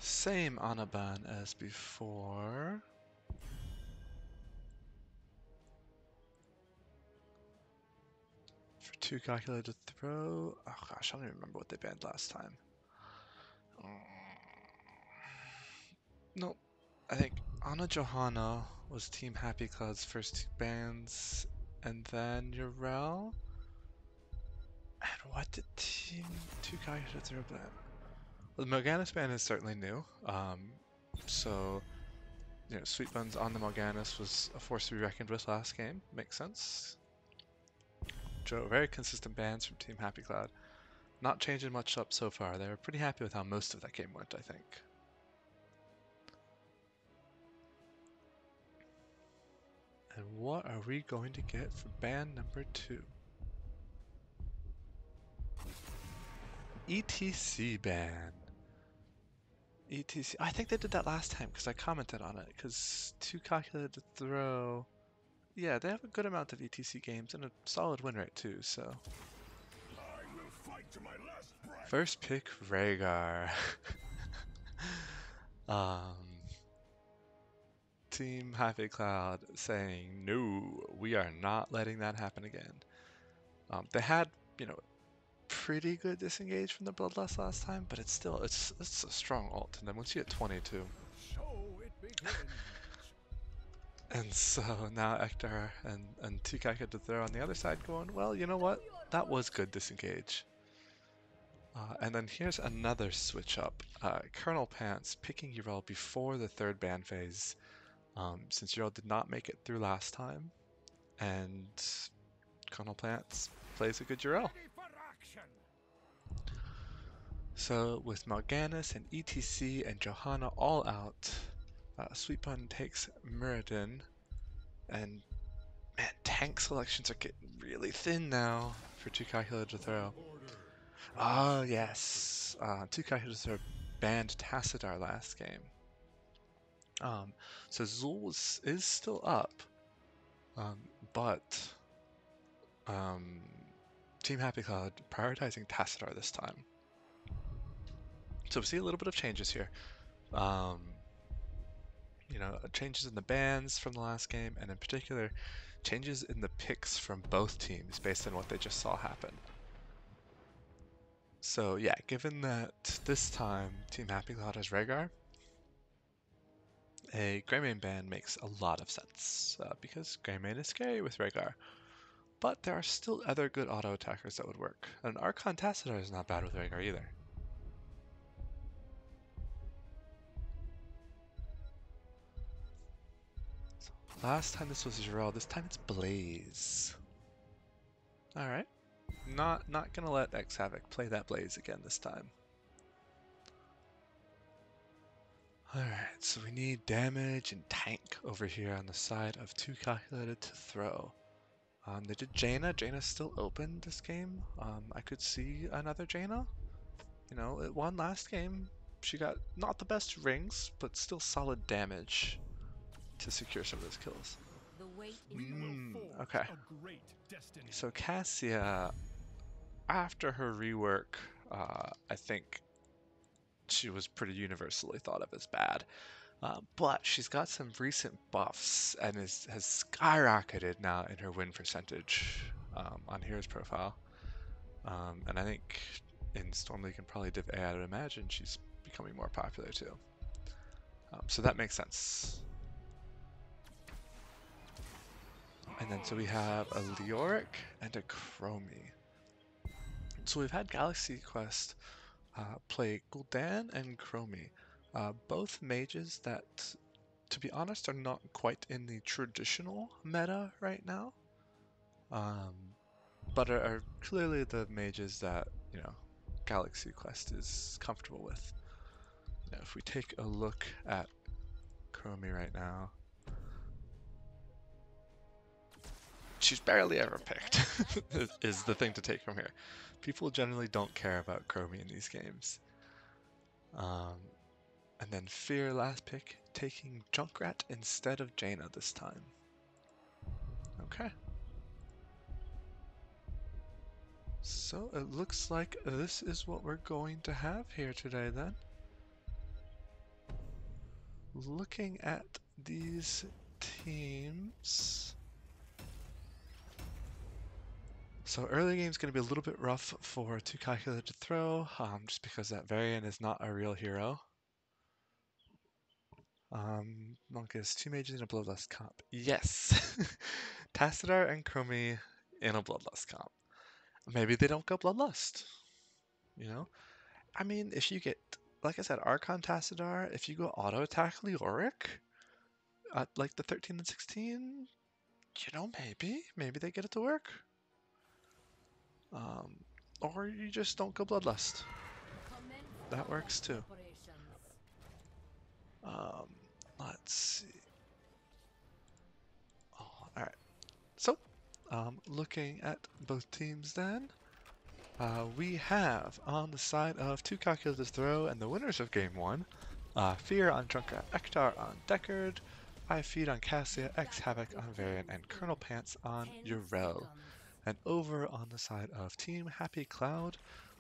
Same Anaban as before. For 2Calculated2Throw. Oh gosh, I don't even remember what they banned last time. Nope. I think Anna Johanna was Team Happy Cloud's first 2 bans, and then Urel. And what did Team 2Calculated2Throw ban? Well, the Morganus ban is certainly new. So, Sweet Buns on the Morganus was a force to be reckoned with last game. Makes sense. Very consistent bans from Team Happy Cloud. Not changing much up so far. They were pretty happy with how most of that game went, I think. And what are we going to get for ban number 2? ETC ban. ETC. I think they did that last time because I commented on it. Because 2Calculated2Throw. Yeah, they have a good amount of ETC games and a solid win rate too. So. I will fight to my last breath. First pick Rhaegar. Team Happy Cloud saying no, we are not letting that happen again. They had, pretty good disengage from the Bloodlust last time, but it's still it's a strong ult, and then once you get 22. So it begins. And so now Ektar and Tikaka on the other side going, well, you know what? That was good disengage. And then here's another switch up. Colonel Pants picking Urel before the 3rd ban phase, since Urel did not make it through last time, and Colonel Pants plays a good Urel. So with Morganus and ETC and Johanna all out, Sweet Bun takes Muradin, and man, tank selections are getting really thin now for 2Calculated2Throw. Oh yes, 2Calculated2Throw banned Tassadar last game. So Zul is still up, but Team Happy Cloud prioritizing Tassadar this time. So we see a little bit of changes here. Changes in the bans from the last game, and in particular, changes in the picks from both teams based on what they just saw happen. So yeah, given that this time Team Happy Cloud has Rhaegar, a Greymane ban makes a lot of sense, because Greymane is scary with Rhaegar. But there are still other good auto attackers that would work, and Archon Tassadar is not bad with Rhaegar either. Last time this was Jarrell, this time it's Blaze. Alright. Not gonna let X Havoc play that Blaze again this time. Alright, so we need damage and tank over here on the side of 2Calculated2Throw. They did Jaina. Jaina's still open this game. I could see another Jaina. It won last game. She got not the best rings, but still solid damage to secure some of those kills. Okay. So Cassia, after her rework, I think she was pretty universally thought of as bad. But she's got some recent buffs and has skyrocketed now in her win percentage on Hero's profile. And I think in Storm League and probably Div A, I would imagine she's becoming more popular too. So that makes sense. And then so we have a Leoric and a Chromie. So we've had Galaxy Quest play Gul'dan and Chromie, both mages that, to be honest, are not quite in the traditional meta right now, but are clearly the mages that, you know, Galaxy Quest is comfortable with. Now, if we take a look at Chromie right now, she's barely ever picked, is the thing to take from here. People generally don't care about Chromie in these games. And then Fear last pick, taking Junkrat instead of Jaina this time. Okay. So it looks like this is what we're going to have here today then. Looking at these teams. So early game is going to be a little bit rough for 2Calculated2Throw, just because that variant is not a real hero. Monk is 2 mages in a Bloodlust comp. Yes! Tassadar and Chromie in a Bloodlust comp. Maybe they don't go Bloodlust, you know? I mean, if you get, like I said, Archon Tassadar, if you go auto attack Leoric at like the 13 and 16, you know, maybe they get it to work. Or you just don't go Bloodlust. That works too. Let's see. Oh, alright. So, looking at both teams then, we have on the side of 2Calculated2Throw and the winners of Game 1, Fear on Junkrat, Ektar on Deckard, I Feed on Cassia, X Havoc on Varian, and Colonel Pants on Urel. And over on the side of Team Happy Cloud,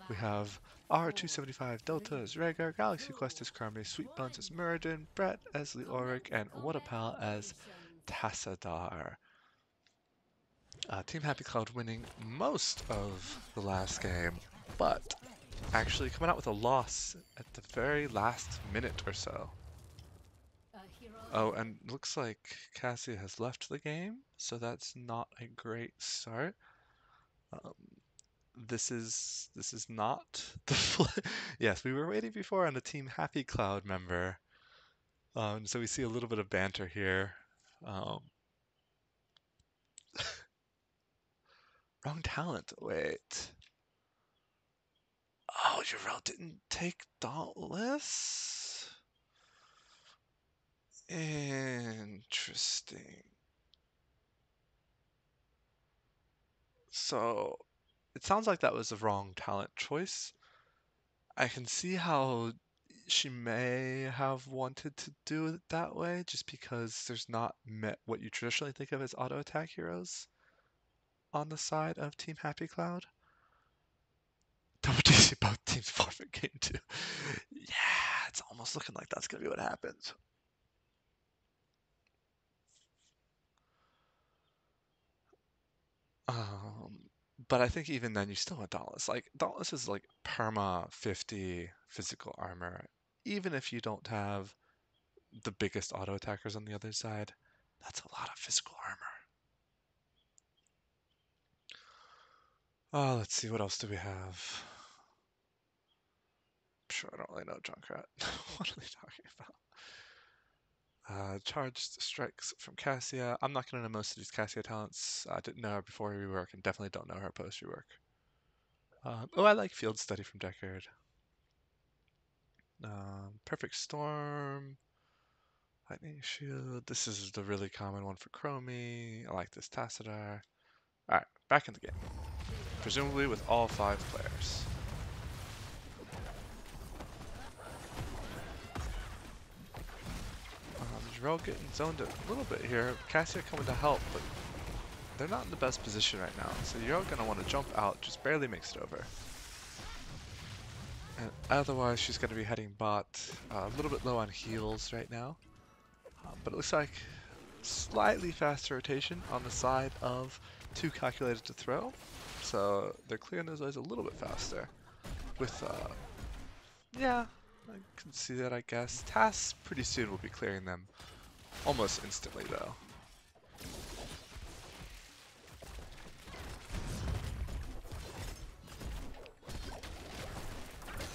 we have R275 Delta as Rhaegar, Galaxy Quest as Chromie, Sweet Buns as Muradin, Brett as Leoric, and What a Pal as Tassadar. Team Happy Cloud winning most of the last game, but actually coming out with a loss at the very last minute or so. Oh, and looks like Cassie has left the game, so that's not a great start. This is not the yes, we were waiting before on a Team Happy Cloud member. So we see a little bit of banter here. Wrong talent. Wait. Oh, Urel didn't take Dauntless? Interesting. So, it sounds like that was the wrong talent choice. I can see how she may have wanted to do it that way, just because there's not what you traditionally think of as auto attack heroes on the side of Team Happy Cloud. WTC both teams forfeit game 2. Yeah, it's almost looking like that's gonna be what happens. But I think even then you still want Dauntless. Like, Dauntless is like perma 50 physical armor. Even if you don't have the biggest auto attackers on the other side, that's a lot of physical armor. Oh, let's see, what else do we have? I'm sure I don't really know Junkrat. What are they talking about? Charged strikes from Cassia. I'm not going to know most of these Cassia talents. I didn't know her before rework and definitely don't know her post rework. Oh, I like Field Study from Deckard. Perfect Storm. Lightning Shield. This is the really common one for Chromie. I like this Tassadar. Alright, back in the game. Presumably with all 5 players. Urel getting zoned a little bit here. Cassia coming to help, but they're not in the best position right now. So Urel gonna want to jump out, just barely makes it over. And otherwise she's gonna be heading bot, a little bit low on heals right now. But it looks like slightly faster rotation on the side of 2Calculated2Throw. So they're clearing those ways a little bit faster. With, yeah, I can see that, I guess. Tass pretty soon will be clearing them almost instantly, though.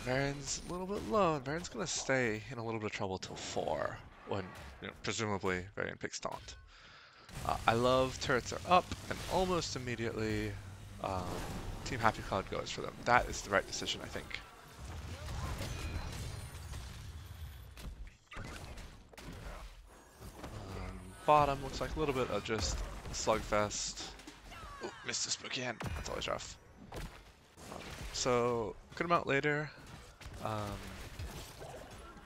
Varen's a little bit low, and Varen's gonna stay in a little bit of trouble till 4, when presumably Varen picks taunt. I love turrets are up, and almost immediately um, Team Happy Cloud goes for them. That is the right decision, I think. Bottom looks like a little bit of just a slugfest. Ooh, missed a spooky hand. That's always rough. So, good amount later.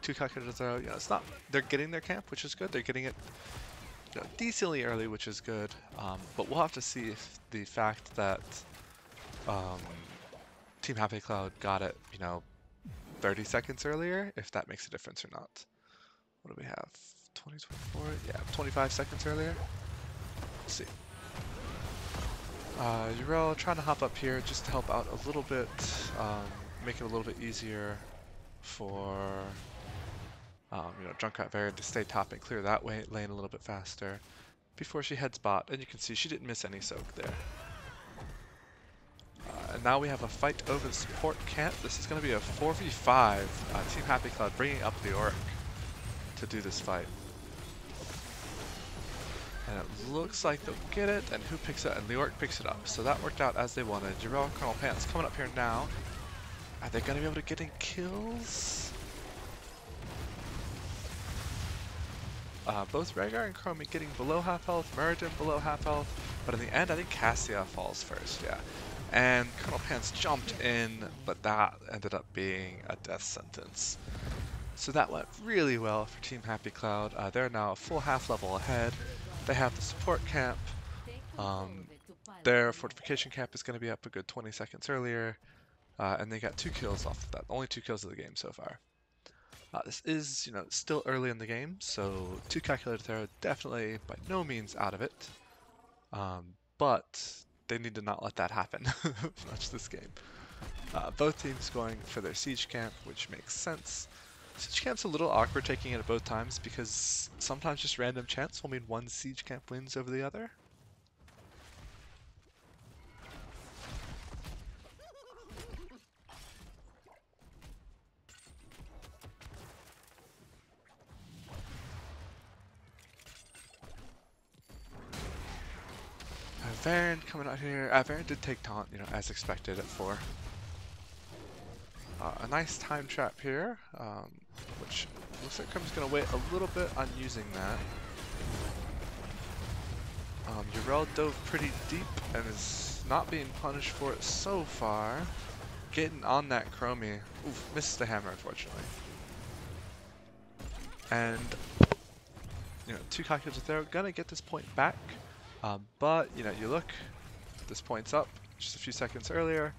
2Calculated2Throw. It's not. They're getting their camp, which is good. They're getting it decently early, which is good. But we'll have to see if the fact that Team Happy Cloud got it, 30 seconds earlier, if that makes a difference or not. What do we have? 20, 24? Yeah, 25 seconds earlier. Let's see. Yrel trying to hop up here just to help out a little bit, make it a little bit easier for Junkrat Varen to stay top and clear that way lane a little bit faster before she heads bot. And you can see she didn't miss any soak there. And now we have a fight over the support camp. This is going to be a 4v5. Team Happy Cloud bringing up the Orc to do this fight. And it looks like they'll get it, and who picks it? And the Orc picks it up. So that worked out as they wanted. Yrel, Colonel Pants coming up here now. Are they going to be able to get in kills? Both Rhaegar and Chromie getting below half health, Muradin below half health, but in the end I think Cassia falls first, yeah. And Colonel Pants jumped in, but that ended up being a death sentence. So that went really well for Team Happy Cloud. They're now a full half level ahead. They have the support camp. Their fortification camp is going to be up a good 20 seconds earlier. And they got 2 kills off of that. Only 2 kills of the game so far. This is, still early in the game, so 2Calculated2Throw definitely by no means out of it. But they need to not let that happen much this game. Both teams going for their siege camp, which makes sense. Siege camp's a little awkward taking it at both times because sometimes just random chance will mean one siege camp wins over the other. Varen coming out here. Varen did take taunt, as expected at 4. A nice time trap here, which looks like Crim's going to wait a little bit on using that. Yrel dove pretty deep and is not being punished for it so far. Getting on that Chromie. Oof, missed the hammer, unfortunately. And, 2Calculated2Throw gonna get this point back. But, you look, this point's up just a few seconds earlier.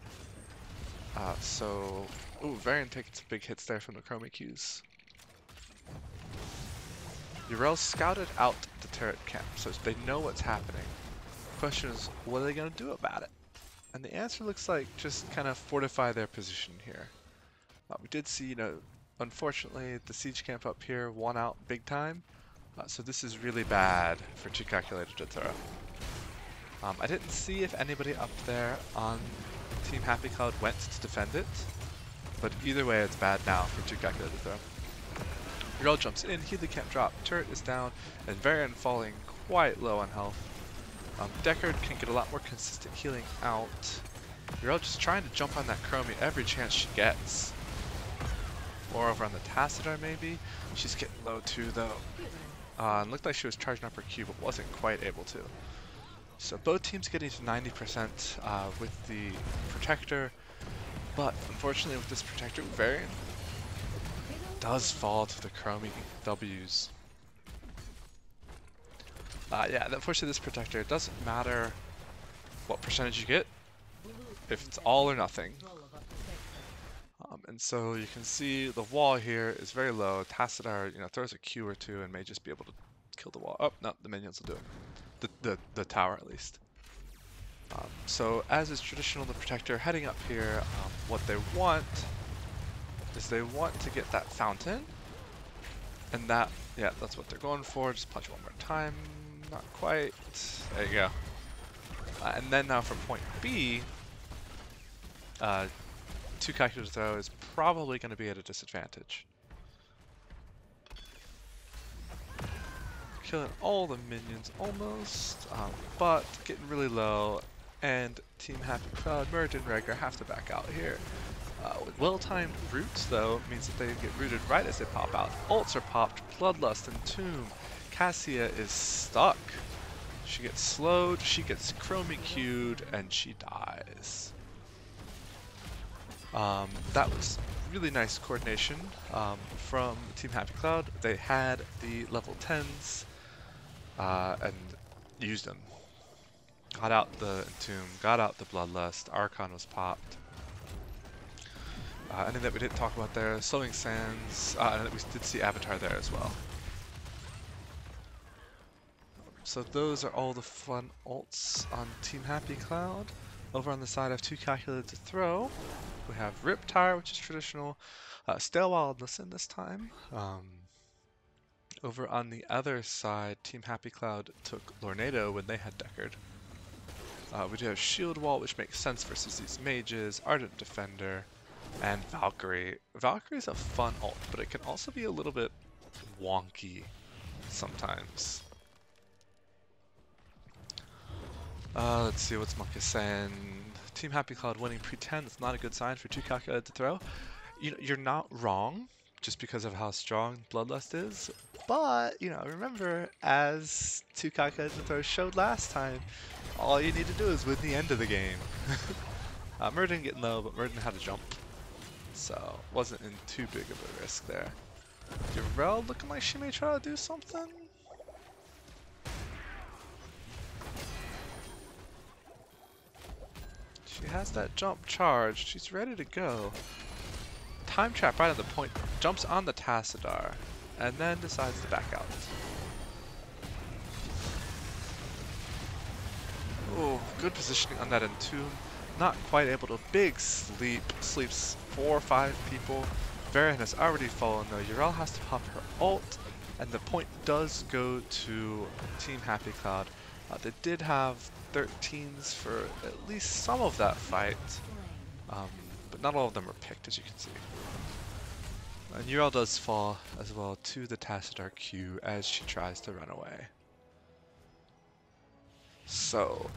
Varen taking some big hits there from the Chromie Qs. Yrel scouted out the turret camp, so they know what's happening. The question is, what are they going to do about it? And the answer looks like just kind of fortify their position here. We did see, unfortunately, the siege camp up here won out big time. So this is really bad for 2Calculated2Throw. I didn't see if anybody up there on Team Happy Cloud went to defend it, but either way it's bad now for 2Calculated2Throw. Yrel jumps in, Healy can't drop, turret is down, and Varen falling quite low on health. Deckard can get a lot more consistent healing out. Yrel just trying to jump on that Chromie every chance she gets. Or over on the Tassadar maybe. She's getting low too though. And looked like she was charging up her Q, but wasn't quite able to. So both teams getting to 90% with the Protector, but unfortunately with this Protector, Varen does fall to the Chromie Ws. Unfortunately this Protector, it doesn't matter what percentage you get, if it's all or nothing. And so you can see the wall here is very low. Tassadar, throws a Q or two and may just be able to kill the wall. Oh, no, the minions will do it. The tower, at least. So, as is traditional, the Protector heading up here, what they want is they want to get that fountain. And that's what they're going for. Just punch one more time. Not quite. There you go. And then now from point B, 2Calculated2Throw is probably going to be at a disadvantage. Killing all the minions almost, but getting really low, and Team Happy Cloud, Merge, and Rhaegar have to back out here. With well-timed roots, though, means that they get rooted right as they pop out. Ults are popped, Bloodlust and Tomb. Cassia is stuck. She gets slowed, she gets chromie queued, and she dies. That was really nice coordination from Team Happy Cloud. They had the level 10s and used them. Got out the Tomb, got out the Bloodlust, Archon was popped. And then that we didn't talk about there, Slowing Sands, and we did see Avatar there as well. So those are all the fun ults on Team Happy Cloud. Over on the side of 2Calculated2Throw, we have Riptire, which is traditional, Stale While Listen this time. Over on the other side, Team Happy Cloud took Lornado when they had Deckard. We do have Shield Wall, which makes sense versus these mages, Ardent Defender, and Valkyrie. Valkyrie's a fun ult, but it can also be a little bit wonky sometimes. Let's see what's Monk is saying. Team Happy Cloud winning pre-10, that's not a good sign for 2Calculated2Throw. You know, you're not wrong, just because of how strong Bloodlust is, but, you know, remember, as 2Calculated2Throw showed last time, all you need to do is win the end of the game. Murden getting low, but Murden had to jump, so wasn't in too big of a risk there. Yrel looking like she may try to do something. She has that jump charged. She's ready to go. Time trap right at the point, jumps on the Tassadar, and then decides to back out. Oh, good positioning on that Entomb. Not quite able to. Big sleep. Sleeps 4 or 5 people. Varian has already fallen though. Yrel has to pop her ult, and the point does go to Team Happy Cloud. They did have 13s for at least some of that fight, but not all of them were picked, as you can see. And Yrel does fall as well to the Tassadar Q as she tries to run away. So,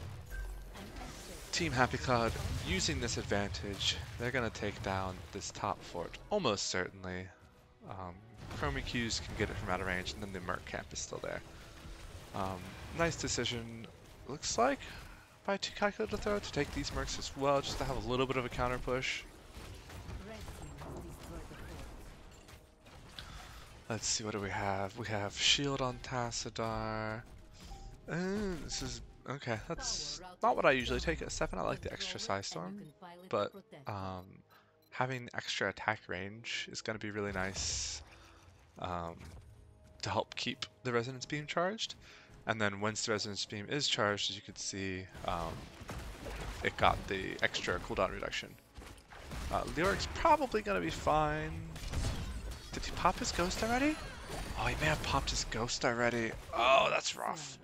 Team Happy Cloud using this advantage, they're going to take down this top fort almost certainly. Chromie Qs can get it from out of range, and then the Merc camp is still there. Nice decision, looks like, by 2Calculated2Throw to take these Mercs as well, just to have a little bit of a counter push. Let's see, what do we have? We have Shield on Tassadar. This is okay. That's not what I usually take at 7. I like the extra Psy Storm, but having extra attack range is going to be really nice to help keep the Resonance Beam charged. And then once the Resonance Beam is charged, as you can see, it got the extra cooldown reduction. Leoric's probably going to be fine. Did he pop his ghost already? Oh, he may have popped his ghost already. Oh, that's rough.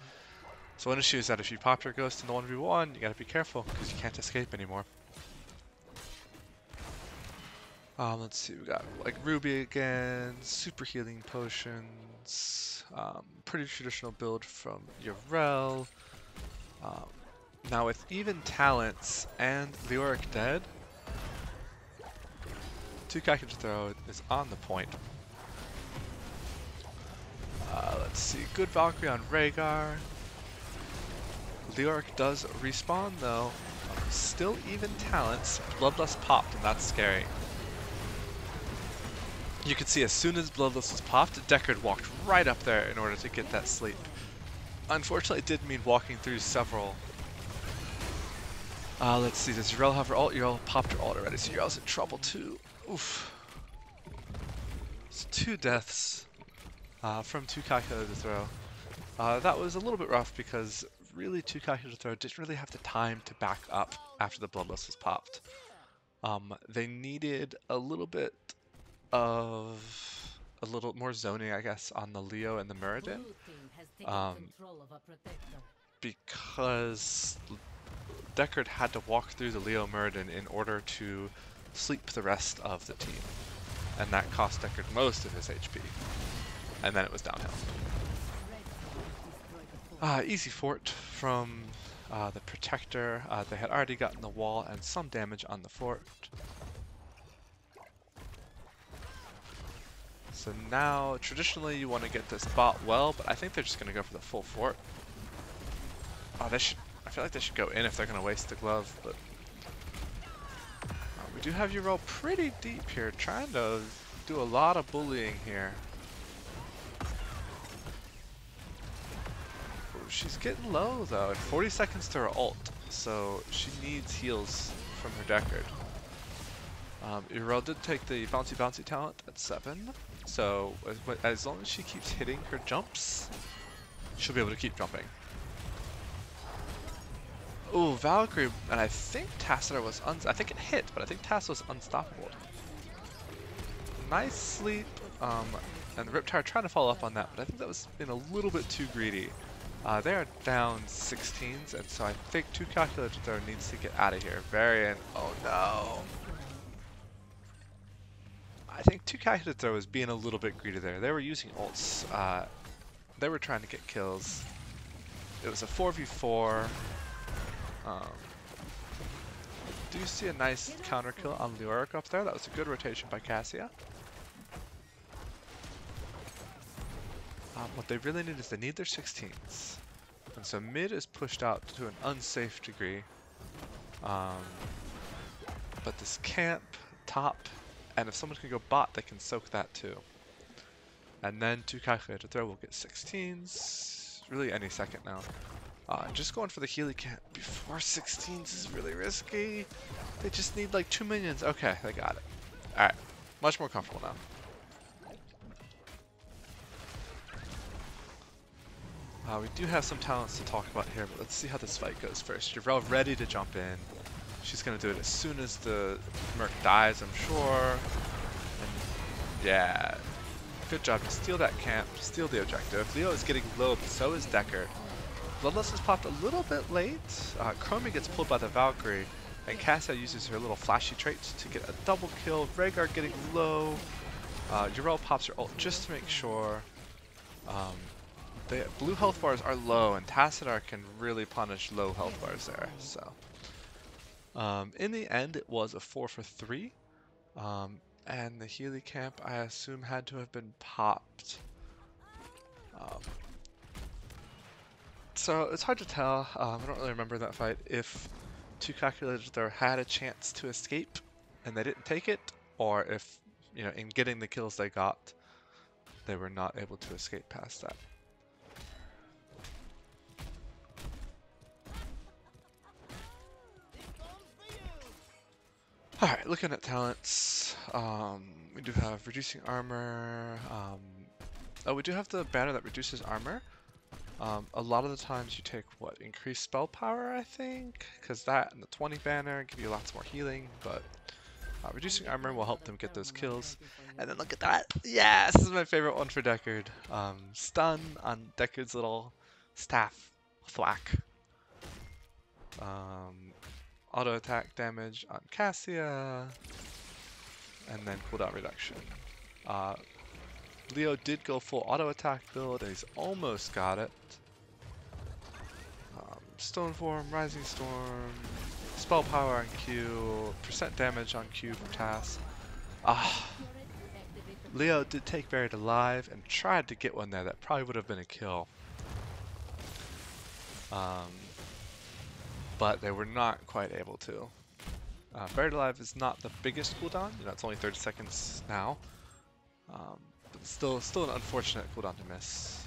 So one issue is that if you pop your ghost in the 1v1, you gotta be careful, because you can't escape anymore. Let's see, we got like Ruby again, super healing potions, pretty traditional build from Yrel. Now with even talents and Leoric dead, 2Calculated2Throw is on the point. Let's see, good Valkyrie on Rhaegar. Leoric does respawn though, still even talents, Bloodlust popped, and that's scary. You can see as soon as Bloodlust was popped, Deckard walked right up there in order to get that sleep. Unfortunately, it did mean walking through several. Let's see, does Yrel have her ult? Yrel popped her ult already, so Yrel's in trouble too. Oof. It's 2 deaths from 2Calculated2Throw. That was a little bit rough because really 2Calculated2Throw didn't really have the time to back up after the Bloodlust was popped. They needed a little bit more zoning, I guess, on the Leo and the Muradin, because Deckard had to walk through the Leo Muradin in order to sleep the rest of the team. And that cost Deckard most of his HP. And then it was downhill. Easy fort from the Protector. They had already gotten the wall and some damage on the fort. So now, traditionally you want to get this bot well, but I think they're just going to go for the full fort. I feel like they should go in if they're going to waste the glove, but we do have Uriel pretty deep here, trying to do a lot of bullying here. Ooh, she's getting low though, and 40 seconds to her ult, so she needs heals from her Deckard. Uriel did take the bouncy bouncy talent at 7, so as long as she keeps hitting her jumps, she'll be able to keep jumping. Ooh, Valkyrie, and I think Tassadar was I think it hit, but I think Tass was unstoppable. Nice sleep, and Riptire trying to follow up on that, but I think that was being a little bit too greedy. They are down 16s, and so I think 2Calculated2Throw needs to get out of here. Variant, oh no. I think 2Calculated2Throw was being a little bit greedy there. They were using ults. They were trying to get kills. It was a 4v4. Do you see a nice counter kill on Leoric up there? That was a good rotation by Cassia. What they really need is they need their 16s. And so mid is pushed out to an unsafe degree. But this camp, top, and if someone can go bot, they can soak that too. And then 2Calculated2Throw will get 16s, really any second now. Just going for the Healy camp before 16s is really risky. They just need like 2 minions. Okay, they got it. Alright, much more comfortable now. We do have some talents to talk about here, but let's see how this fight goes first. Uriel ready to jump in. She's going to do it as soon as the Merc dies, I'm sure. And yeah, good job to steal that camp, steal the objective. Leo is getting low, but so is Deckard. Bloodlust has popped a little bit late. Chromie gets pulled by the Valkyrie, and Cassia uses her little flashy traits to get a double kill. Rhaegar getting low. Uriel pops her ult just to make sure. The blue health bars are low, and Tassadar can really punish low health bars there. So, in the end, it was a 4 for 3, and the Healy camp, I assume, had to have been popped. So it's hard to tell. I don't really remember that fight if 2Calculated2Throw had a chance to escape and they didn't take it, or if, you know, in getting the kills they got, they were not able to escape past that. Alright, looking at talents, we do have reducing armor, oh, we do have the banner that reduces armor. A lot of the times you take, what, increased spell power, I think? Because that and the 20 banner give you lots more healing, but reducing armor will help them get those kills. And then look at that! Yes! This is my favorite one for Deckard. Stun on Deckard's little staff thwack. Auto attack damage on Cassia, and then cooldown reduction. Leo did go full auto attack build, and he's almost got it. Stone Form, Rising Storm, spell power on Q, percent damage on Q for Tass. Leo did take Buried Alive and tried to get one there. That probably would have been a kill. But they were not quite able to. Buried Alive is not the biggest cooldown, you know, it's only 30 seconds now. But still an unfortunate cooldown to miss.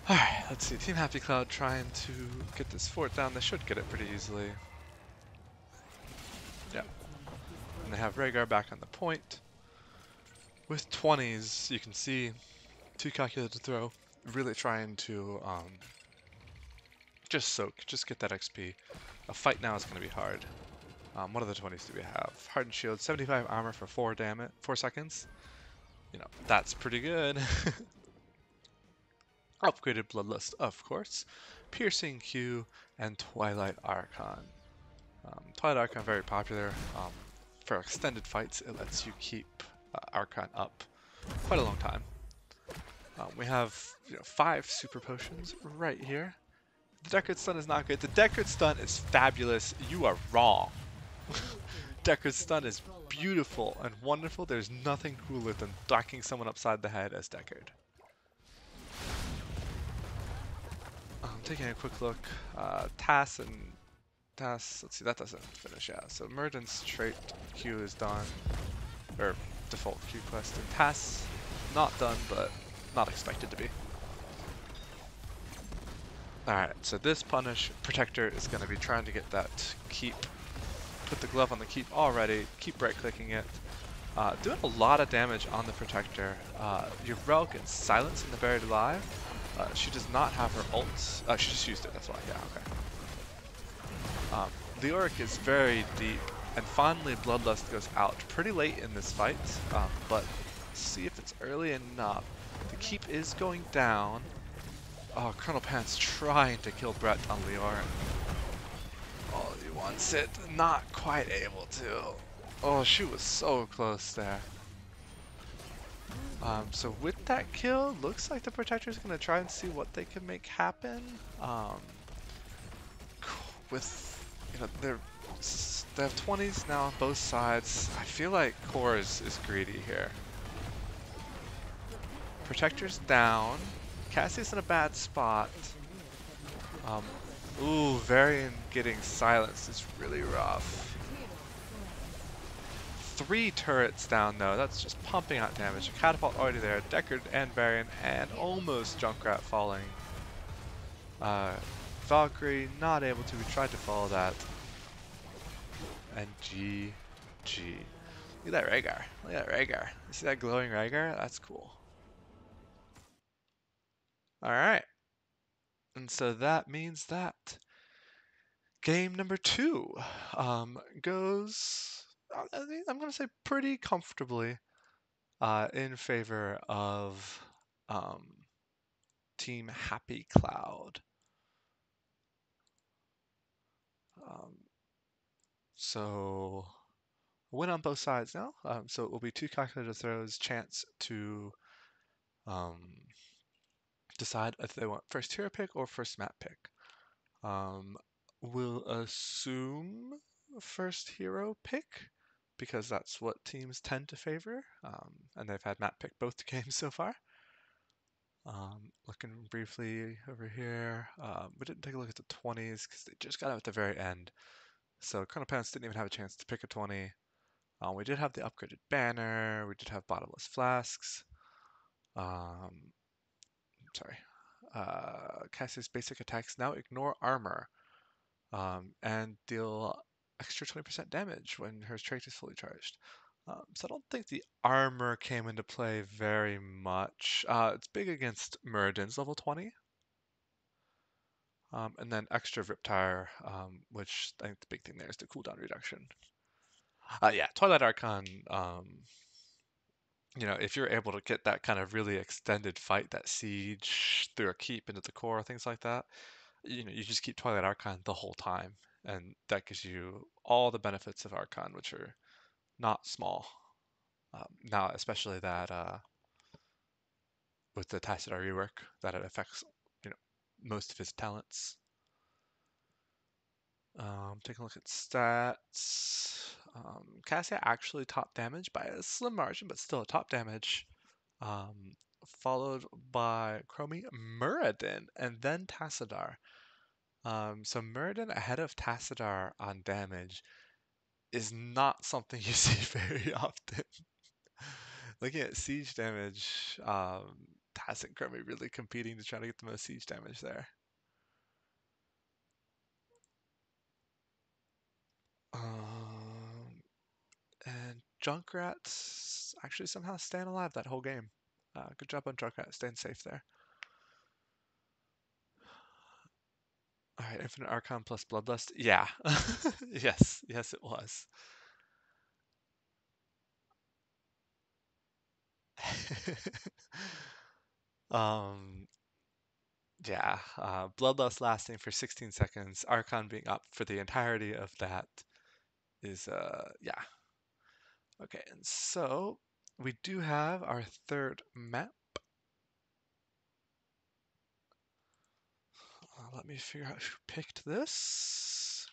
Alright, let's see. Team Happy Cloud trying to get this fort down. They should get it pretty easily. Yeah. And they have Rhaegar back on the point. With 20s, you can see 2Calculated2Throw really trying to just soak, just get that XP. A fight now is going to be hard. What other 20s do we have? Hardened Shield, 75 armor for 4 seconds. You know, that's pretty good. Upgraded Bloodlust, of course. Piercing Q and Twilight Archon. Twilight Archon very popular. For extended fights, it lets you keep Archon up quite a long time. We have 5 super potions right here. The Deckard stun is not good. The Deckard stun is fabulous. You are wrong. Deckard stun is beautiful and wonderful. There's nothing cooler than whacking someone upside the head as Deckard. Taking a quick look. Tass and Tass, let's see, that doesn't finish, yeah. So Murden's trait Q is done, or default Q quest, and Tass, not done, but not expected to be. Alright, so this punish Protector is going to be trying to get that keep, put the glove on the keep already, keep right clicking it. Doing a lot of damage on the Protector. Yrel gets silenced in the Buried Alive. She does not have her ults. She just used it, that's why, yeah, okay. Leoric is very deep, and finally Bloodlust goes out pretty late in this fight, but see if it's early enough. The keep is going down. Oh, Colonel Pants trying to kill Brett on Leoric. Oh, he wants it, not quite able to. Oh, she was so close there. So with that kill, looks like the Protector's gonna try and see what they can make happen. With, they have 20s now on both sides. I feel like Core is greedy here. Protector's down. Cassie's in a bad spot. Ooh, Varian getting silenced is really rough. 3 turrets down though, that's just pumping out damage. A catapult already there, Deckard and Varian, and almost Junkrat falling. Valkyrie not able to, we tried to follow that. And GG. Look at that Rhaegar, look at that Rhaegar. You see that glowing Rhaegar? That's cool. Alright, and so that means that game number 2 goes, I'm going to say pretty comfortably in favor of Team Happy Cloud. So win on both sides now. So it will be 2Calculated2Throw's chance to decide if they want first hero pick or first map pick. We'll assume first hero pick because that's what teams tend to favor, and they've had map pick both games so far. Looking briefly over here, we didn't take a look at the 20s because they just got out at the very end. So Colonel Pants didn't even have a chance to pick a 20. We did have the upgraded banner, we did have bottomless flasks. Sorry. Cassie's basic attacks now ignore armor and deal extra 20% damage when her trait is fully charged. So I don't think the armor came into play very much. It's big against Muradin's level 20. And then extra Riptire, which I think the big thing there is the cooldown reduction. Yeah, Twilight Archon, if you're able to get that kind of really extended fight, that siege through a keep into the core, things like that, you just keep Twilight Archon the whole time, and that gives you all the benefits of Archon, which are not small. Now, especially that with the Tassadar rework, that it affects most of his talents. Taking a look at stats. Cassia actually top damage by a slim margin, but still a top damage. Followed by Chromie, Muradin, and then Tassadar. So Muradin ahead of Tassadar on damage is not something you see very often. Looking at siege damage, Tass and Chromie really competing to try to get the most siege damage there. And Junkrat's actually somehow staying alive that whole game. Good job on Junkrat, staying safe there. Alright, Infinite Archon plus Bloodlust. Yeah. yes, it was. um, Yeah, Bloodlust lasting for 16 seconds, Archon being up for the entirety of that is, yeah. Okay, and so we do have our third map. Let me figure out who picked this.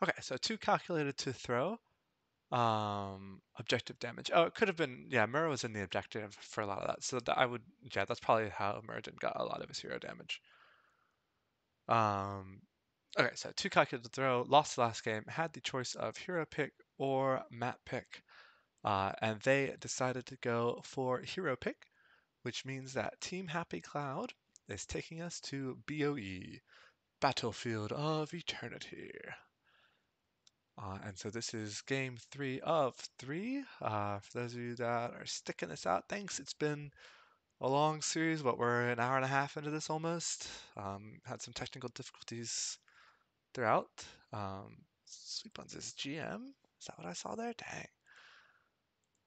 Okay, so 2Calculated2Throw. Objective damage. Oh, it could have been, yeah, Mura was in the objective for a lot of that. So that I would, yeah, that's probably how Muradin got a lot of his hero damage. Um, okay, so 2Calculated2Throw, lost the last game, had the choice of hero pick or map pick. And they decided to go for hero pick, which means that Team Happy Cloud is taking us to BOE, Battlefield of Eternity. And so this is game 3 of 3. For those of you that are sticking this out, thanks. It's been a long series, but we're an hour and a half into this almost. Had some technical difficulties throughout. Sweet Buns is GM. Is that what I saw there? Dang.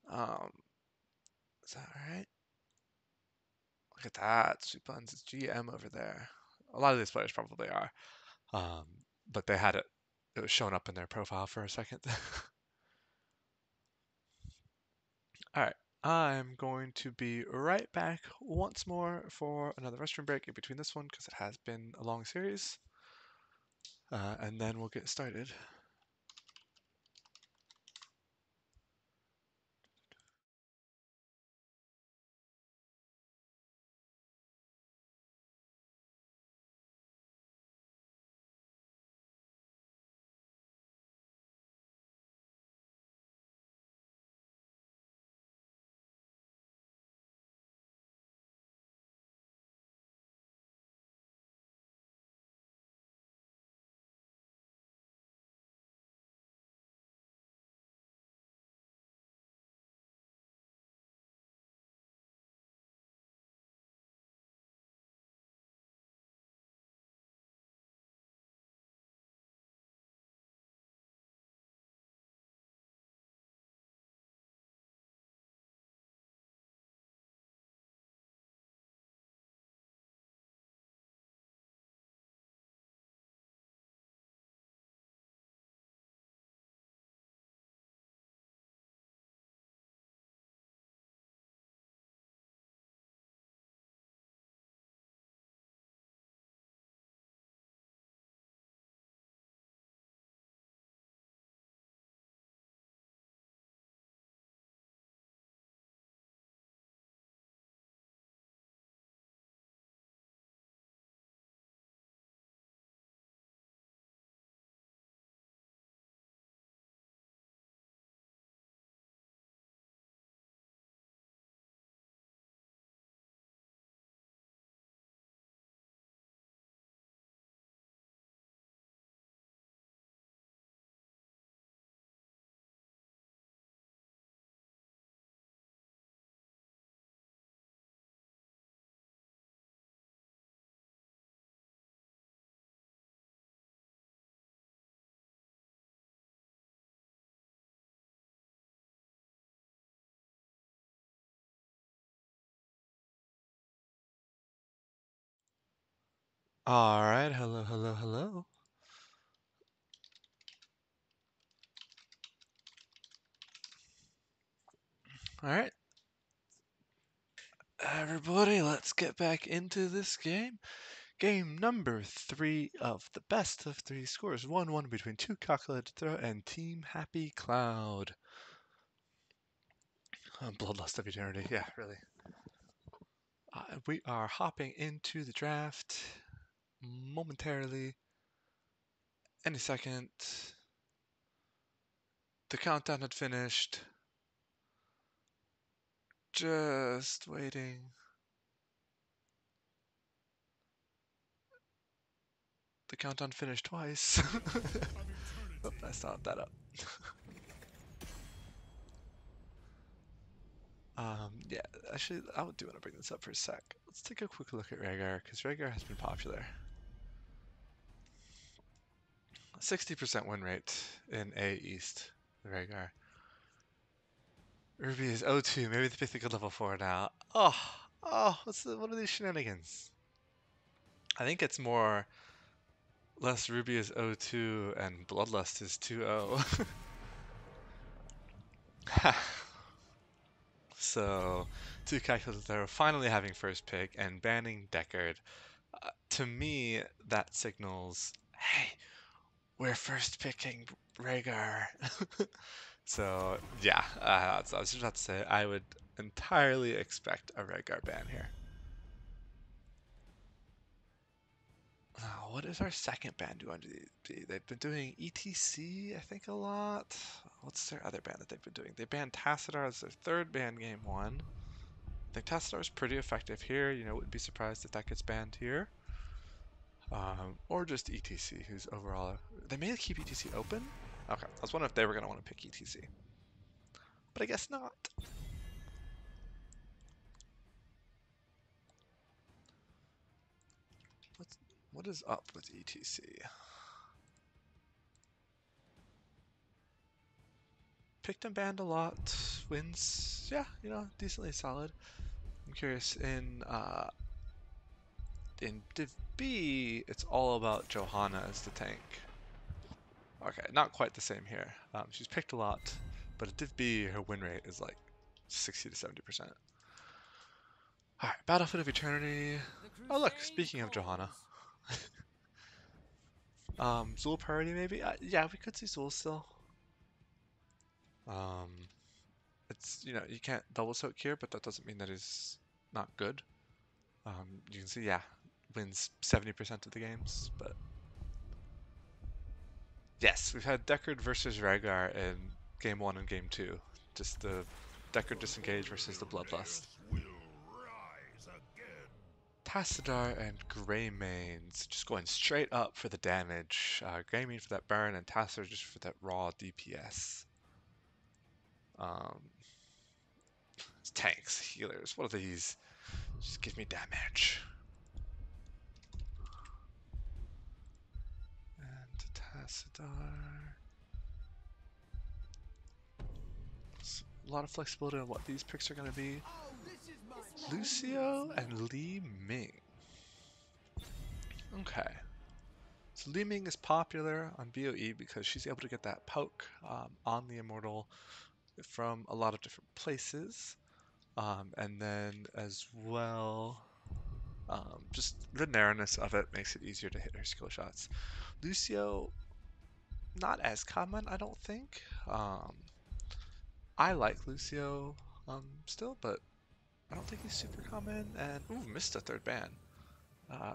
Um, is that right? Look at that. Sweet Buns is GM over there. A lot of these players probably are. Um, but they had it. It was showing up in their profile for a second. All right, I'm going to be right back once more for another restroom break in between this one because it has been a long series. And then we'll get started. All right, hello, hello, hello. All right, everybody, let's get back into this game. Game number 3 of the best of 3 scores. 1-1 between 2Calculated2Throw and Team Happy Cloud. Bloodlust of Eternity, yeah, really. We are hopping into the draft momentarily. Any second. The countdown had finished. Just waiting. The countdown finished twice. Oh, I stopped that up. Yeah, actually, I do want to bring this up for a sec. let's take a quick look at Rhaegar, because Rhaegar has been popular. 60% win rate in A East, Rhaegar. Ruby is 0-2, maybe they pick the good level 4 now. What are these shenanigans? I think it's more, less Ruby is 0-2 and Bloodlust is 2-0. So, 2Calculated2Throw finally having first pick and banning Deckard. To me, that signals, hey, we're first picking Rhaegar. So, yeah, I was just about to say, I would entirely expect a Rhaegar ban here. What is our second ban going to be? They've been doing ETC, I think, a lot. What's their other ban that they've been doing? They banned Tassadar as their third ban game one. I think Tassadar is pretty effective here. You know, wouldn't be surprised if that gets banned here. Or just ETC, who's overall... They may keep ETC open? Okay, I was wondering if they were going to want to pick ETC. But I guess not. What is up with ETC? Picked and banned a lot. Wins, yeah, you know, decently solid. I'm curious, in Div B, it's all about Johanna as the tank. Okay, not quite the same here. She's picked a lot, but at Div B, her win rate is like 60 to 70%. Alright, Battlefield of Eternity. Oh look, speaking of Johanna. Zul priority maybe? Yeah, we could see Zul still. It's, you know, you can't double soak here, but that doesn't mean that he's not good. You can see, yeah, wins 70% of the games, but yes, we've had Deckard versus Rhaegar in game 1 and game 2. Just the Deckard disengage versus the Bloodlust. Tassadar and Greymanes just going straight up for the damage. Greymane for that burn and Tassadar just for that raw DPS. Tanks, healers, what are these? Just give me damage. And Tassadar. A lot of flexibility on what these picks are going to be. Lucio and Li Ming. Okay. So Li Ming is popular on BOE because she's able to get that poke on the Immortal from a lot of different places. And then as well, just the narrowness of it makes it easier to hit her skill shots. Lucio, not as common, I don't think. I like Lucio still, but I don't think he's super common. And ooh, missed a third ban.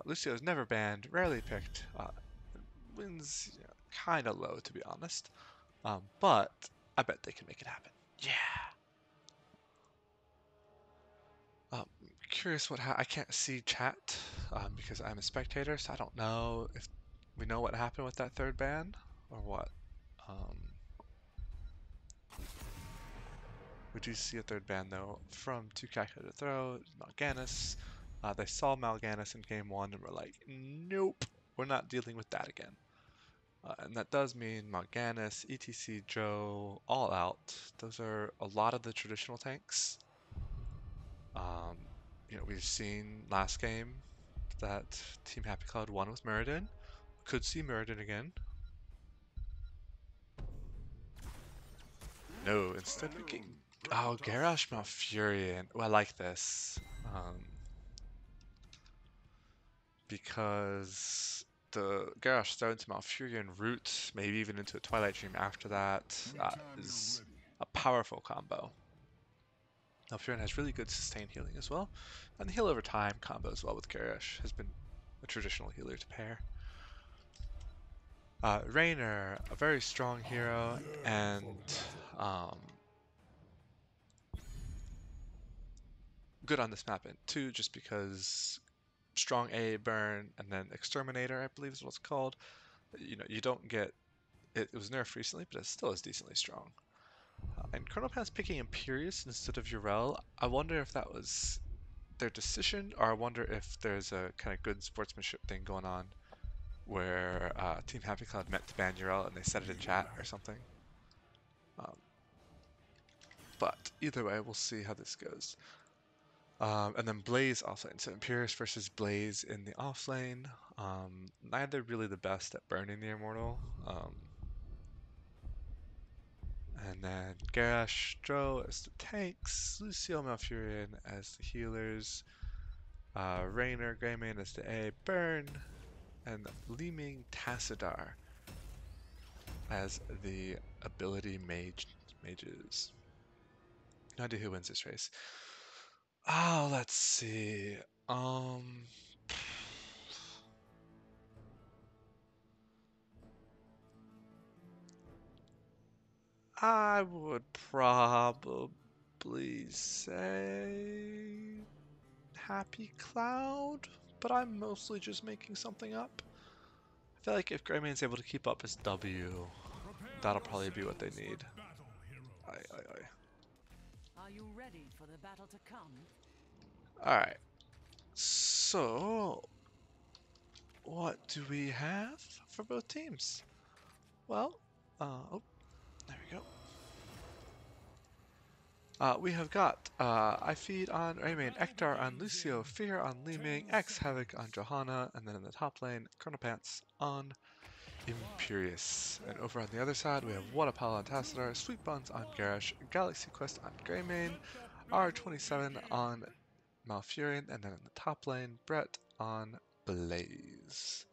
Lucio is never banned, rarely picked. Wins, you know, kind of low to be honest. But I bet they can make it happen. Yeah. Curious what I can't see chat because I'm a spectator, so I don't know if we know what happened with that third ban or what. We do see a third ban though from 2Calculated2Throw, Mal'Ganis. They saw Mal'Ganis in game 1 and were like, nope, we're not dealing with that again. And that does mean Mal'Ganis, ETC, Joe, all out. Those are a lot of the traditional tanks. You know, we've seen last game that Team Happy Cloud won with Muradin. Could see Muradin again. No, instead we get... Oh, Garrosh Malfurion. Oh, I like this. Because the Garrosh throw into Malfurion root, maybe even into a Twilight Dream after that, is a powerful combo. Malfurion has really good sustain healing as well, and the heal over time combo as well with Garrosh has been a traditional healer to pair. Raynor, a very strong hero, and good on this map, and two, just because strong A burn and then Exterminator, I believe is what it's called. You know, you don't get it. It was nerfed recently, but it still is decently strong. And Chronopan's picking Imperius instead of Yrel. I wonder if that was their decision, or I wonder if there's a kind of good sportsmanship thing going on where Team Happy Cloud meant to ban Urel and they said it in chat or something. Um, but either way, we'll see how this goes. And then Blaze offlane. So Imperius versus Blaze in the offlane. Neither really the best at burning the Immortal. And then Garrosh, Dro as the tanks, Lucio, Malfurion as the healers, Raynor, Greymane as the A, Burn, and Leeming Tassadar as the ability mages. No idea who wins this race. Oh, let's see. I would probably say Happy Cloud, but I'm mostly just making something up. I feel like if Greymane's able to keep up his W, that'll probably be what they need. Are you ready for the battle to come? Alright. So, what do we have for both teams? Well, oh, there we go. We have got I Feed on Greymane, Ektar on Lucio, Fear on Leeming, X Havoc on Johanna, and then in the top lane, Colonel Pants on Imperius. And over on the other side, we have Whatapal on Tassadar, Sweet Buns on Garrosh, Galaxy Quest on Greymane, R27 on Malfurion, and then in the top lane, Brett on Blaze.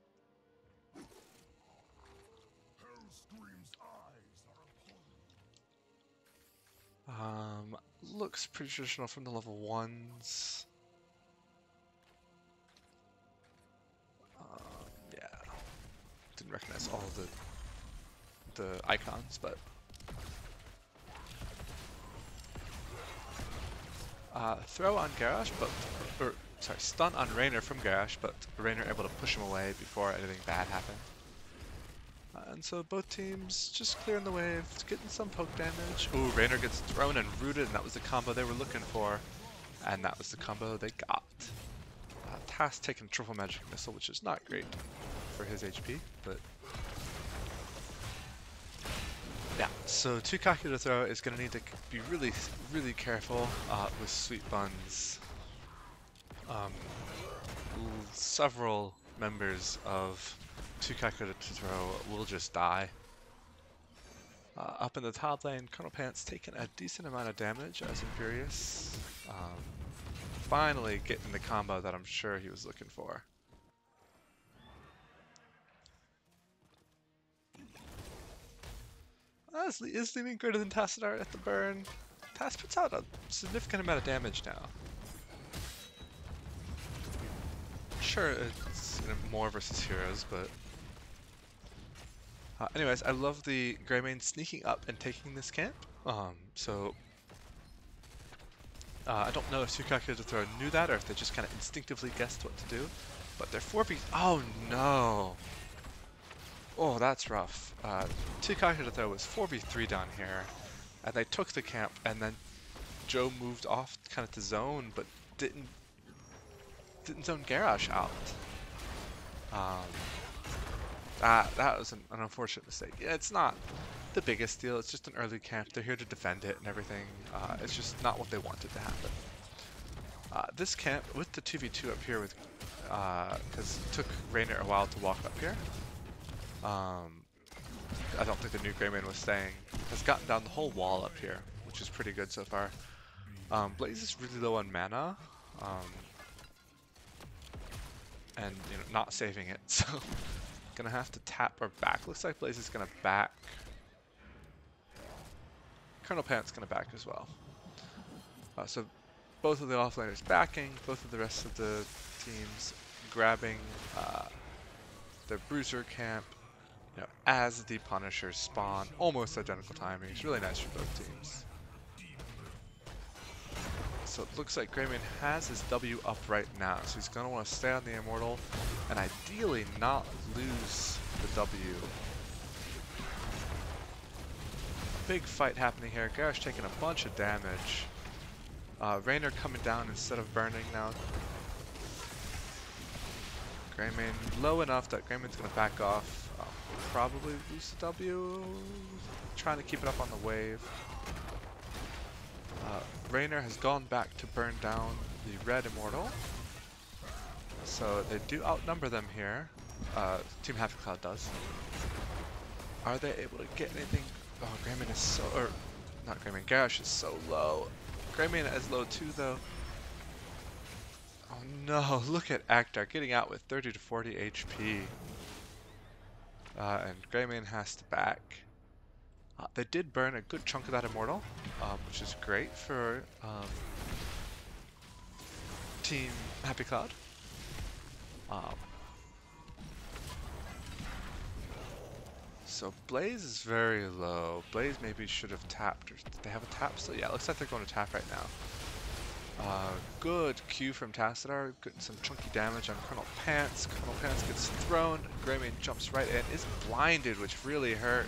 Looks pretty traditional from the level 1s. Yeah. Didn't recognize all of the icons, but throw on Garrosh, sorry, stun on Raynor from Garrosh, but Raynor able to push him away before anything bad happened. And so both teams just clearing the wave, getting some poke damage. Ooh, Raynor gets thrown and rooted, and that was the combo they were looking for. And that was the combo they got. Task taking triple magic missile, which is not great for his HP, but yeah. So 2Calculated2Throw is going to need to be really, really careful with Sweet Buns. Several members of 2Calculated2Throw will just die. Up in the top lane, Colonel Pants taking a decent amount of damage as Imperius. Finally getting the combo that I'm sure he was looking for. Is Leeming greater than Tassadar at the burn? Tass puts out a significant amount of damage now. Sure, it's more versus heroes, but anyways, I love the Greymane sneaking up and taking this camp. I don't know if 2Calculated2Throw knew that or if they just kind of instinctively guessed what to do. But they're 4v. Oh no! Oh, that's rough. 2Calculated2Throw was 4v3 down here, and they took the camp, and then Joe moved off kind of to zone, but didn't zone Garrosh out. That was an unfortunate mistake. Yeah, it's not the biggest deal. It's just an early camp. They're here to defend it and everything. It's just not what they wanted to happen. This camp with the 2v2 up here, with because it took Raynor a while to walk up here. I don't think the new Greymane was staying. Has gotten down the whole wall up here, which is pretty good so far. Blaze is really low on mana, and not saving it, so gonna have to tap or back. Looks like Blaze is gonna back. Colonel Pant's gonna back as well. So both of the offlaners backing, both of the rest of the teams grabbing their bruiser camp, as the Punishers spawn. Almost identical timing. It's really nice for both teams. So it looks like Greymane has his W up right now, so he's going to want to stay on the Immortal and ideally not lose the W. Big fight happening here. Garrosh taking a bunch of damage. Raynor coming down instead of burning now. Greymane low enough that Greymane's going to back off. Probably lose the W. Trying to keep it up on the wave. Raynor has gone back to burn down the red Immortal. So they do outnumber them here. Team Happy Cloud does. Are they able to get anything? Oh, Greymane is so... Or, not Greymane, Garrosh is so low. Greymane is low too, though. Oh no, look at Actar getting out with 30 to 40 HP. And Greymane has to back. They did burn a good chunk of that Immortal, which is great for Team Happy Cloud. So Blaze is very low. Blaze maybe should have tapped. Or did they have a tap still? Yeah, it looks like they're going to tap right now. Good Q from Tassadar, getting some chunky damage on Colonel Pants. Colonel Pants gets thrown. Greymane jumps right in, is blinded, which really hurt.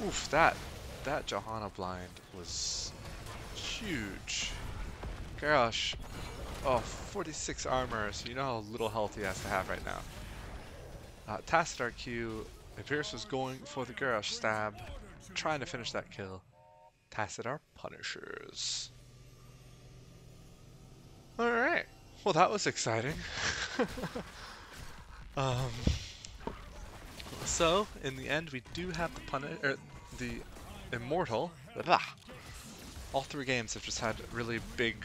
Oof, that Johanna blind was huge. Garrosh, oh, 46 armor, so you know how little health he has to have right now. Tassadar Q, Imperius was going for the Garrosh stab, trying to finish that kill. Tassadar punishes. Alright, well that was exciting. So, in the end, we do have the Immortal. Blah. All three games have just had really big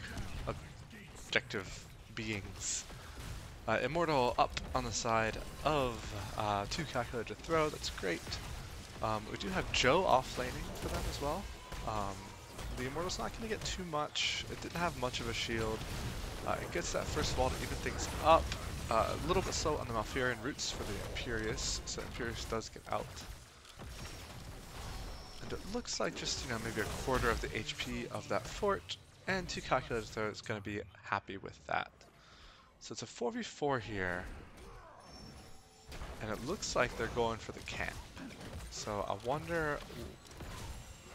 objective beings. Immortal up on the side of 2Calculated2Throw, that's great. We do have Joe offlaning for them as well. The Immortal's not going to get too much. It didn't have much of a shield. It gets that first wall to even things up. A little bit slow on the Malfurion roots for the Imperius, so Imperius does get out. And it looks like just, you know, maybe a quarter of the HP of that fort, and 2Calculated2Throw is going to be happy with that. So it's a 4v4 here, and it looks like they're going for the camp. So I wonder,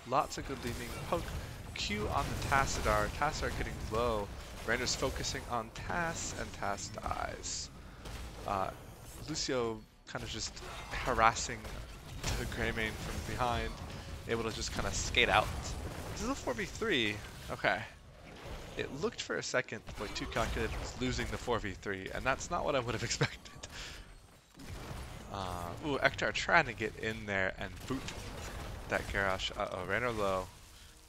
lots of good leaving. Poke Q on the Tassadar. Tassadar getting low. Raynor's focusing on Tass, and Tass dies. Lucio kind of just harassing the Greymane from behind, able to just kind of skate out. This is a 4v3. Okay. It looked for a second like 2Calculated was losing the 4v3, and that's not what I would have expected. Ooh, Ektar trying to get in there and boot that Garrosh. Uh-oh, Raynor low.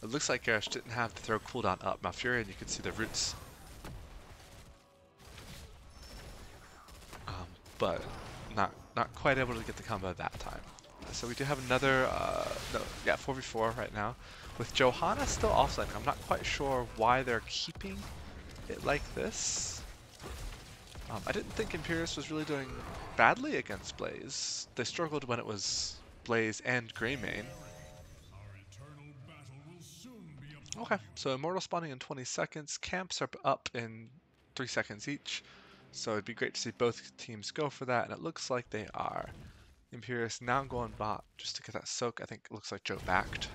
It looks like Garrosh didn't have the throw cooldown up. Malfurion, you can see the roots. But not quite able to get the combo that time. So we do have another, 4v4 right now. With Johanna still offlaning, I'm not quite sure why they're keeping it like this. I didn't think Imperius was really doing badly against Blaze. They struggled when it was Blaze and Greymane. Okay, so Immortal spawning in 20 seconds. Camps are up in 3 seconds each. So it'd be great to see both teams go for that, and it looks like they are. Imperius now going bot just to get that soak. I think it looks like Joe backed.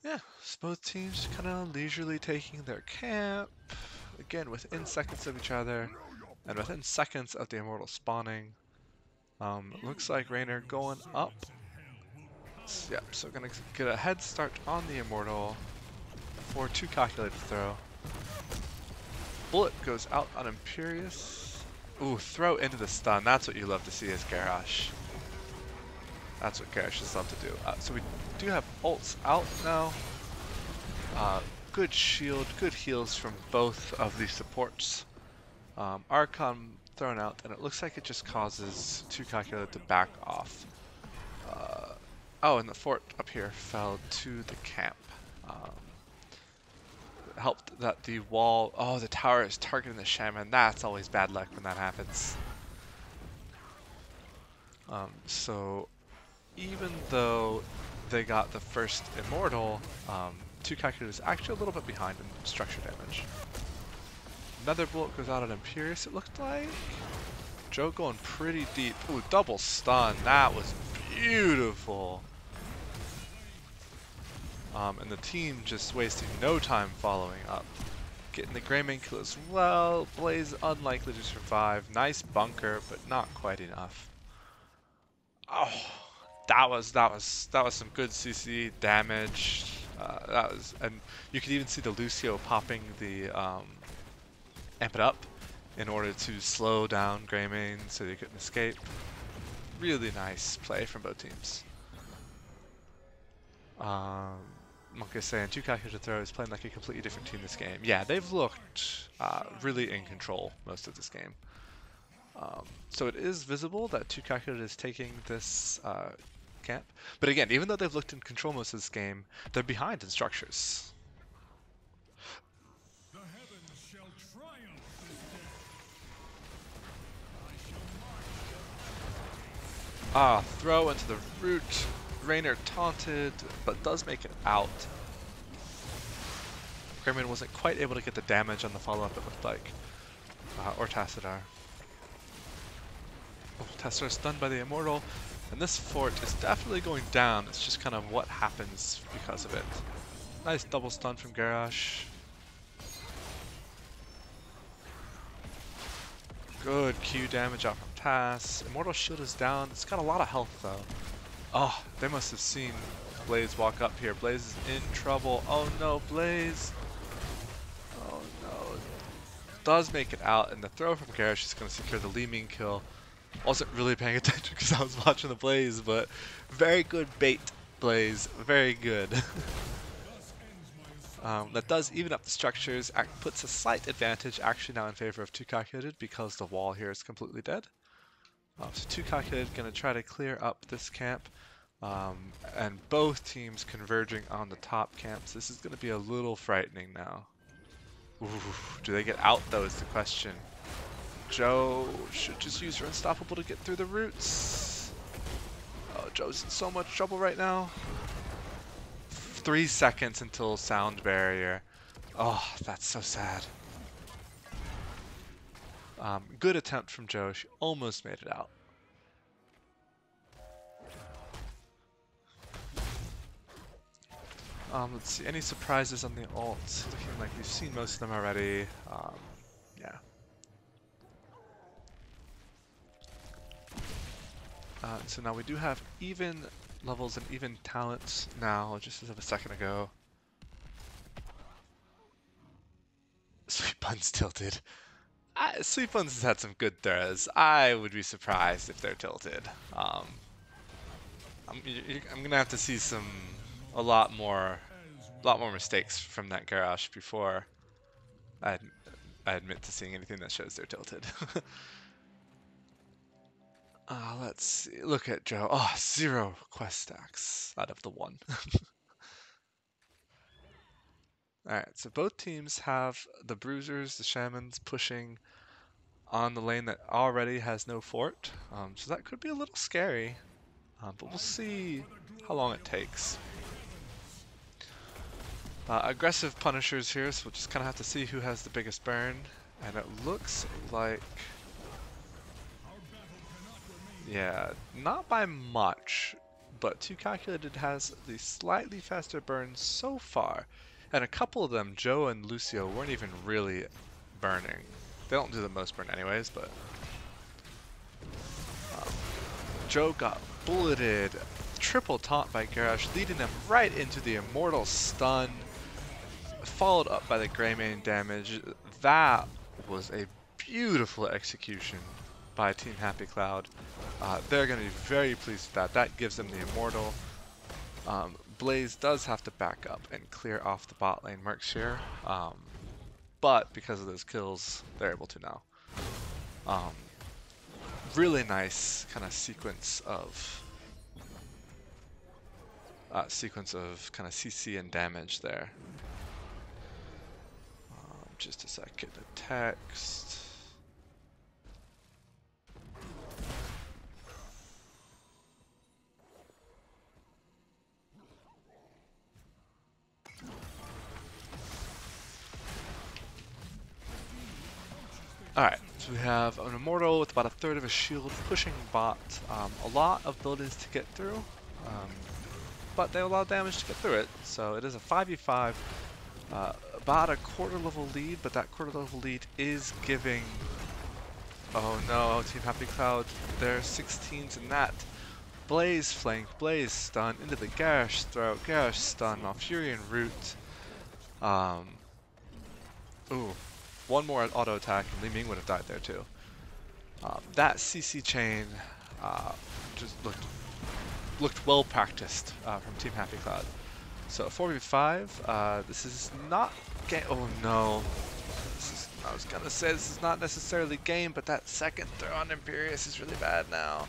Yeah, so both teams kind of leisurely taking their camp. Again, within seconds of each other, and within seconds of the Immortal spawning. Looks like Raynor going up. Yep, so gonna get a head start on the Immortal for 2Calculated2Throw. Bullet goes out on Imperius. Ooh, throw into the stun. That's what you love to see as Garrosh. That's what Garrosh love to do. So we do have ults out now. Good shield, good heals from both of these supports. Archon thrown out, and it looks like it just causes 2Calculated to back off. Oh, and the fort up here fell to the camp. Helped that the wall, oh, the tower is targeting the shaman. That's always bad luck when that happens. So even though they got the first Immortal, 2Calculated is actually a little bit behind in structure damage. Another bullet goes out on Imperius, it looked like. Joe going pretty deep. Ooh, double stun. That was beautiful. and the team just wasting no time following up. Getting the Greymane kill as well. Blaze unlikely to survive. Nice bunker, but not quite enough. Oh, that was some good CC damage. And you could even see the Lucio popping the amp it up in order to slow down Greymane so they couldn't escape. Really nice play from both teams. Monkey saying 2Calculated2Throw is playing like a completely different team this game. Yeah, they've looked really in control most of this game. So it is visible that 2Calculated is taking this camp. But again, even though they've looked in control most of this game, they're behind in structures. The heavens shall triumph this day. Throw into the root. Raynor taunted, but does make it out. Greymane wasn't quite able to get the damage on the follow-up, it looked like. Or Tassadar. Oh, Tassadar stunned by the Immortal. And this fort is definitely going down. It's just kind of what happens because of it. Nice double stun from Garrosh. Good Q damage out from Tass. Immortal shield is down. It's got a lot of health though. Oh, they must have seen Blaze walk up here. Blaze is in trouble. Oh no, Blaze. Oh no. Does make it out, and the throw from Garrosh is going to secure the Li Ming kill. Wasn't really paying attention because I was watching the Blaze, but very good bait, Blaze. Very good. That does even up the structures. Puts a slight advantage actually now in favor of 2Calculated because the wall here is completely dead. So 2Calculated going to try to clear up this camp. And both teams converging on the top camps. This is going to be a little frightening now. Ooh, do they get out though is the question. Joe should just use her Unstoppable to get through the roots. Oh, Joe's in so much trouble right now. 3 seconds until sound barrier. Oh, that's so sad. Good attempt from Joe. She almost made it out. Let's see, any surprises on the ult? Looking like we've seen most of them already. Yeah. So now we do have even levels and even talents now, just as of a second ago. Sweet Buns tilted. Sweet Buns has had some good throws. I would be surprised if they're tilted. I'm gonna have to see a lot more mistakes from that Garrosh before I admit to seeing anything that shows they're tilted. Let's see. Look at Joe. Oh, 0 quest stacks out of the 1. Alright, so both teams have the Bruisers, the Shamans pushing on the lane that already has no fort. So that could be a little scary. But we'll see how long it takes. Aggressive Punishers here, so we'll just kind of have to see who has the biggest burn. And it looks like... yeah, not by much, but 2Calculated has the slightly faster burn so far. And a couple of them, Joe and Lucio, weren't even really burning. They don't do the most burn anyways, but... Joe got bulleted, triple taunt by Garrosh, leading them right into the Immortal stun, followed up by the Greymane damage. That was a beautiful execution by Team Happy Cloud. They're going to be very pleased with that. That gives them the Immortal. Blaze does have to back up and clear off the bot lane Mercs here, but because of those kills, they're able to now. Really nice kind of sequence of kind of CC and damage there. Just a second, the text. Alright, so we have an Immortal with about a third of a shield pushing bot. A lot of buildings to get through. but they have a lot of damage to get through it. So it is a 5v5, about a quarter level lead, but that quarter level lead is giving, oh no, Team Happy Cloud, they're 16s in that. Blaze flank, Blaze stun into the Garish throw, Garish stun off Furion root. Ooh, one more auto attack and Li Ming would have died there too. That CC chain just looked well practiced from Team Happy Cloud. So 4v5, this is not game. Oh no, I was gonna say this is not necessarily game, but that second throw on Imperius is really bad now.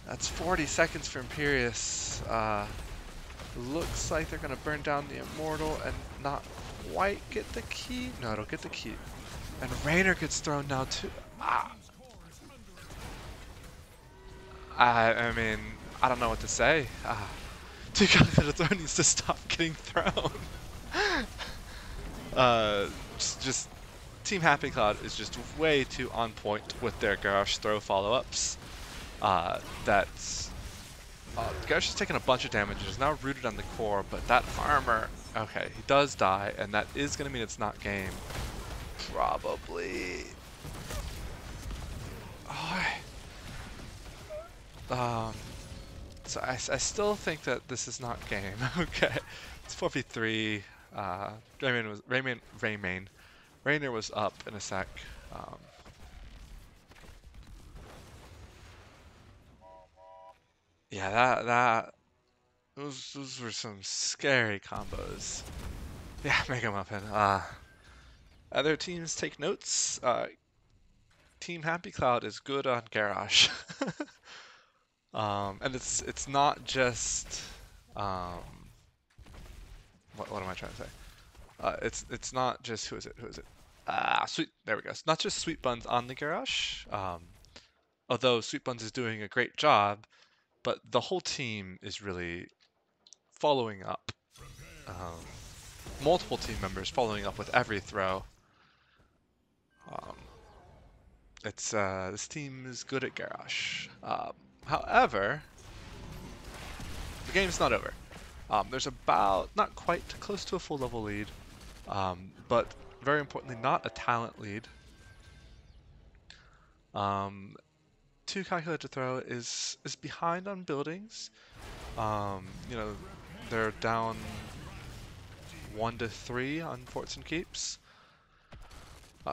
That's 40 seconds for Imperius. Looks like they're gonna burn down the Immortal and not quite get the key. No, it'll get the key. And Raynor gets thrown now too. I mean, I don't know what to say. 2Calculated2Throw needs to stop getting thrown. Just Team Happy Cloud is just way too on point with their Garrosh throw follow-ups. Garrosh is taking a bunch of damage, is now rooted on the core, but that armor, okay, he does die, and that is going to mean it's not game. Probably. So I still think that this is not game. Okay, it's 4v3. Raynor was up in a sec. Yeah, those were some scary combos. Yeah, Mega Muffin. Other teams take notes. Team Happy Cloud is good on Garrosh. And it's not just what am I trying to say? It's not just who is it? Sweet. There we go. It's not just Sweet Buns on the Garrosh. Although Sweet Buns is doing a great job, but the whole team is really following up. Multiple team members following up with every throw. This team is good at Garrosh. However, the game's not over. There's about, not quite, close to a full level lead, but very importantly, not a talent lead. 2Calculated2Throw is behind on buildings. You know, they're down 1-3 on forts and keeps.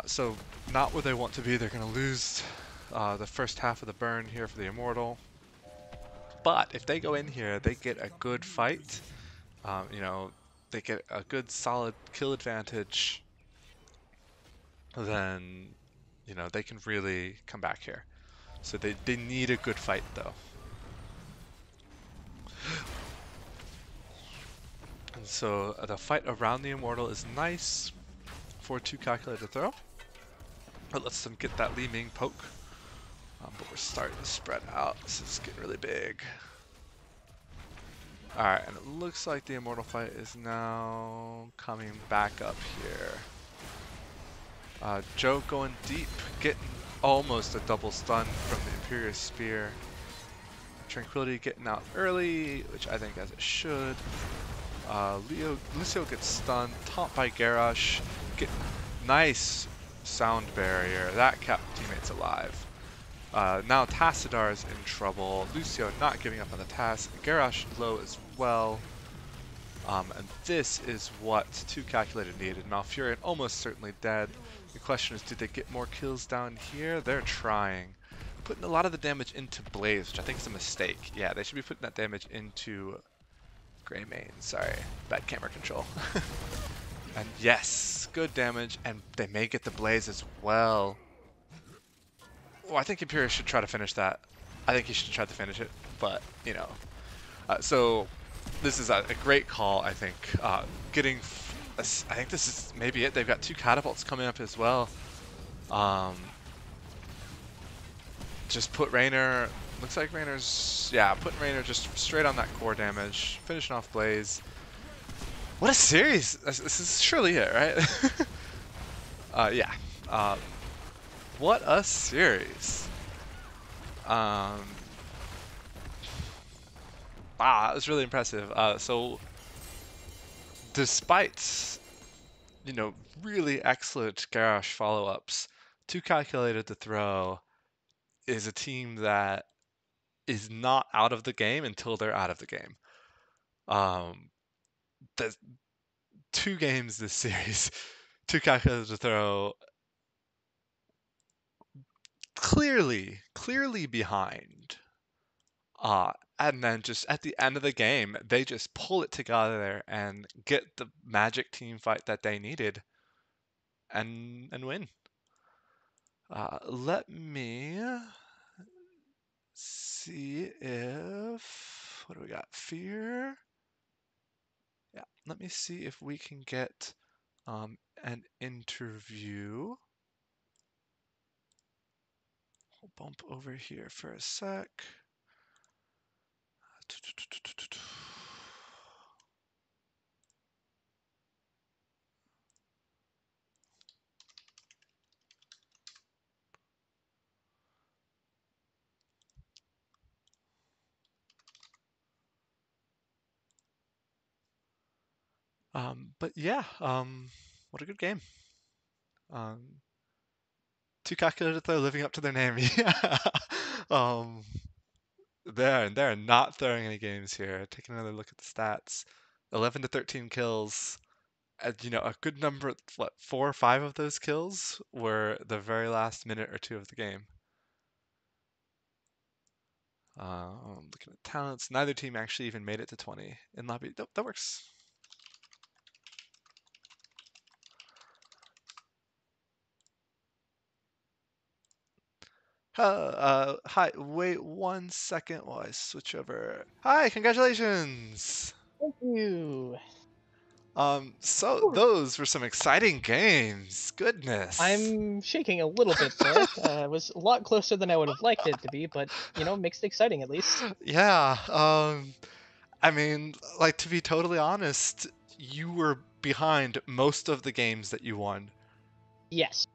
So not where they want to be. They're going to lose the first half of the burn here for the Immortal. But if they go in here, they get a good fight. You know, they get a good solid kill advantage. Then, you know, they can really come back here. So they need a good fight though. And so the fight around the Immortal is nice for 2Calculated2Throw. It lets them get that Li Ming poke. But we're starting to spread out, so it's getting really big. Alright, and it looks like the Immortal fight is now coming back up here. Joe going deep, getting almost a double stun from the Imperious Spear. Tranquility getting out early, which I think as it should. Lucio gets stunned, taunt by Garrosh. Nice sound barrier. That kept teammates alive. Now Tassadar is in trouble. Lucio not giving up on the task. Garrosh low as well. And this is what 2Calculated needed. Malfurion almost certainly dead. The question is, did they get more kills down here? They're trying. Putting a lot of the damage into Blaze, which I think is a mistake. Yeah, they should be putting that damage into Greymane. Sorry, bad camera control. And yes, good damage, and they may get the Blaze as well. Oh, I think Imperius should try to finish that. I think he should try to finish it, but, you know. So, this is a great call, I think. I think this is maybe it. They've got 2 catapults coming up as well. Just put Raynor, looks like Raynor's, yeah, putting Raynor just straight on that core damage, finishing off Blaze. What a series! This is surely it, right? Yeah. What a series. it was really impressive. So despite really excellent Garrosh follow-ups, 2Calculated2Throw is a team that is not out of the game until they're out of the game. The 2 games this series, 2Calculated2Throw clearly behind. And then just at the end of the game, they just pull it together and get the magic team fight that they needed and win. Let me see if what do we got? Fear. Yeah, let me see if we can get an interview. We'll bump over here for a sec. But yeah, what a good game. 2Calculated2Throw living up to their name. Yeah. Um, they're not throwing any games here. Taking another look at the stats. 11 to 13 kills. A good number, what, 4 or 5 of those kills were the very last minute or two of the game. Looking at talents, neither team actually even made it to 20 in lobby. That works. Hi, wait 1 second while I switch over. Hi, congratulations! Thank you. So Whew. those were some exciting games. Goodness. I'm shaking a little bit there. It was a lot closer than I would have liked it to be, but makes it exciting at least. Yeah, I mean, like, to be totally honest, you were behind most of the games that you won. Yes.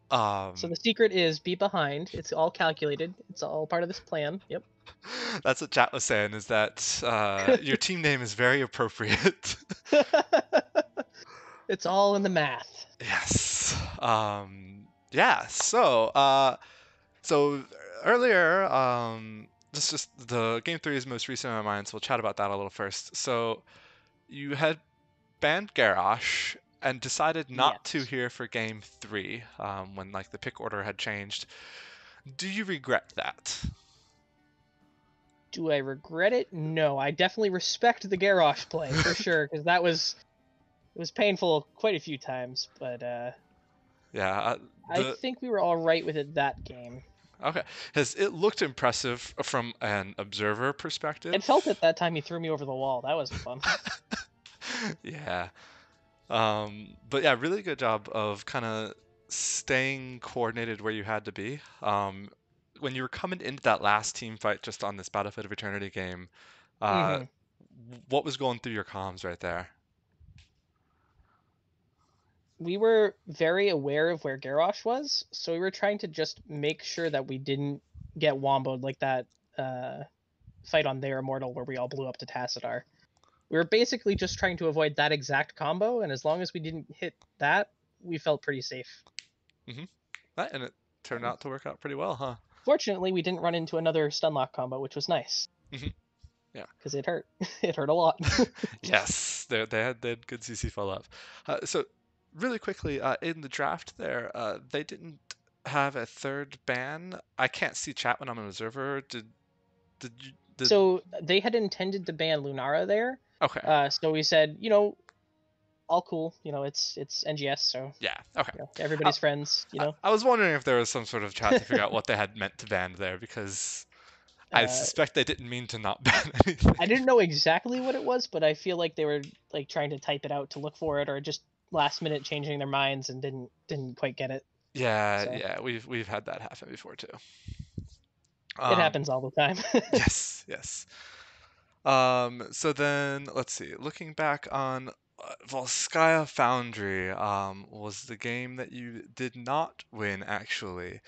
So Um, the secret is be behind. It's all calculated. It's all part of this plan. Yep. that's what chat was saying, is that your team name is very appropriate. It's all in the math. Yes. Yeah, so earlier, this just the game 3 is most recent in my mind, so we'll chat about that a little first. So you had banned Garrosh and decided not to Yes. here for game 3, when like the pick order had changed. Do you regret that? Do I regret it? No, I definitely respect the Garrosh play for sure, because it was painful quite a few times, but Yeah, I think we were all right with it that game. okay. It looked impressive from an observer It felt perspective? at that time he threw me over the wall. That wasn't fun. Yeah. But yeah, really good job of kind of staying coordinated where you had to be. When you were coming into that last team fight just on this Battlefield of Eternity game, uh, hmm what was going through your comms right there? We were very aware of where Garrosh was, so we were trying to just make sure that we didn't get womboed like that fight on their Immortal where we all blew up to Tassadar. We were basically just trying to avoid that exact combo, and as long as we didn't hit that, we felt pretty safe. Mm-hmm. And it turned out to work out pretty well, huh? Fortunately, we didn't run into another stunlock combo, which was nice. Mm-hmm. Yeah. Because it hurt. It hurt a lot. Yes, they had good CC follow-up. So really quickly, in the draft there, they didn't have a third ban. I can't see chat when I'm an observer. Did you did So they had intended to ban Lunara there. Okay. So we said, all cool. It's NGS, so Yeah. Okay. I, everybody's friends. I was wondering if there was some sort of chat to figure out what they had meant to ban there, because I uh, suspect they didn't mean to not ban anything. I didn't know exactly what it was, but I feel like they were like trying to type it out to look for it, or just last minute changing their minds and didn't quite get it. Yeah, So yeah, we've had that happen before too. it Um, happens all the time. yes, yes. So then let's see. Looking back on Volskaya Foundry, was the game that you did not win actually.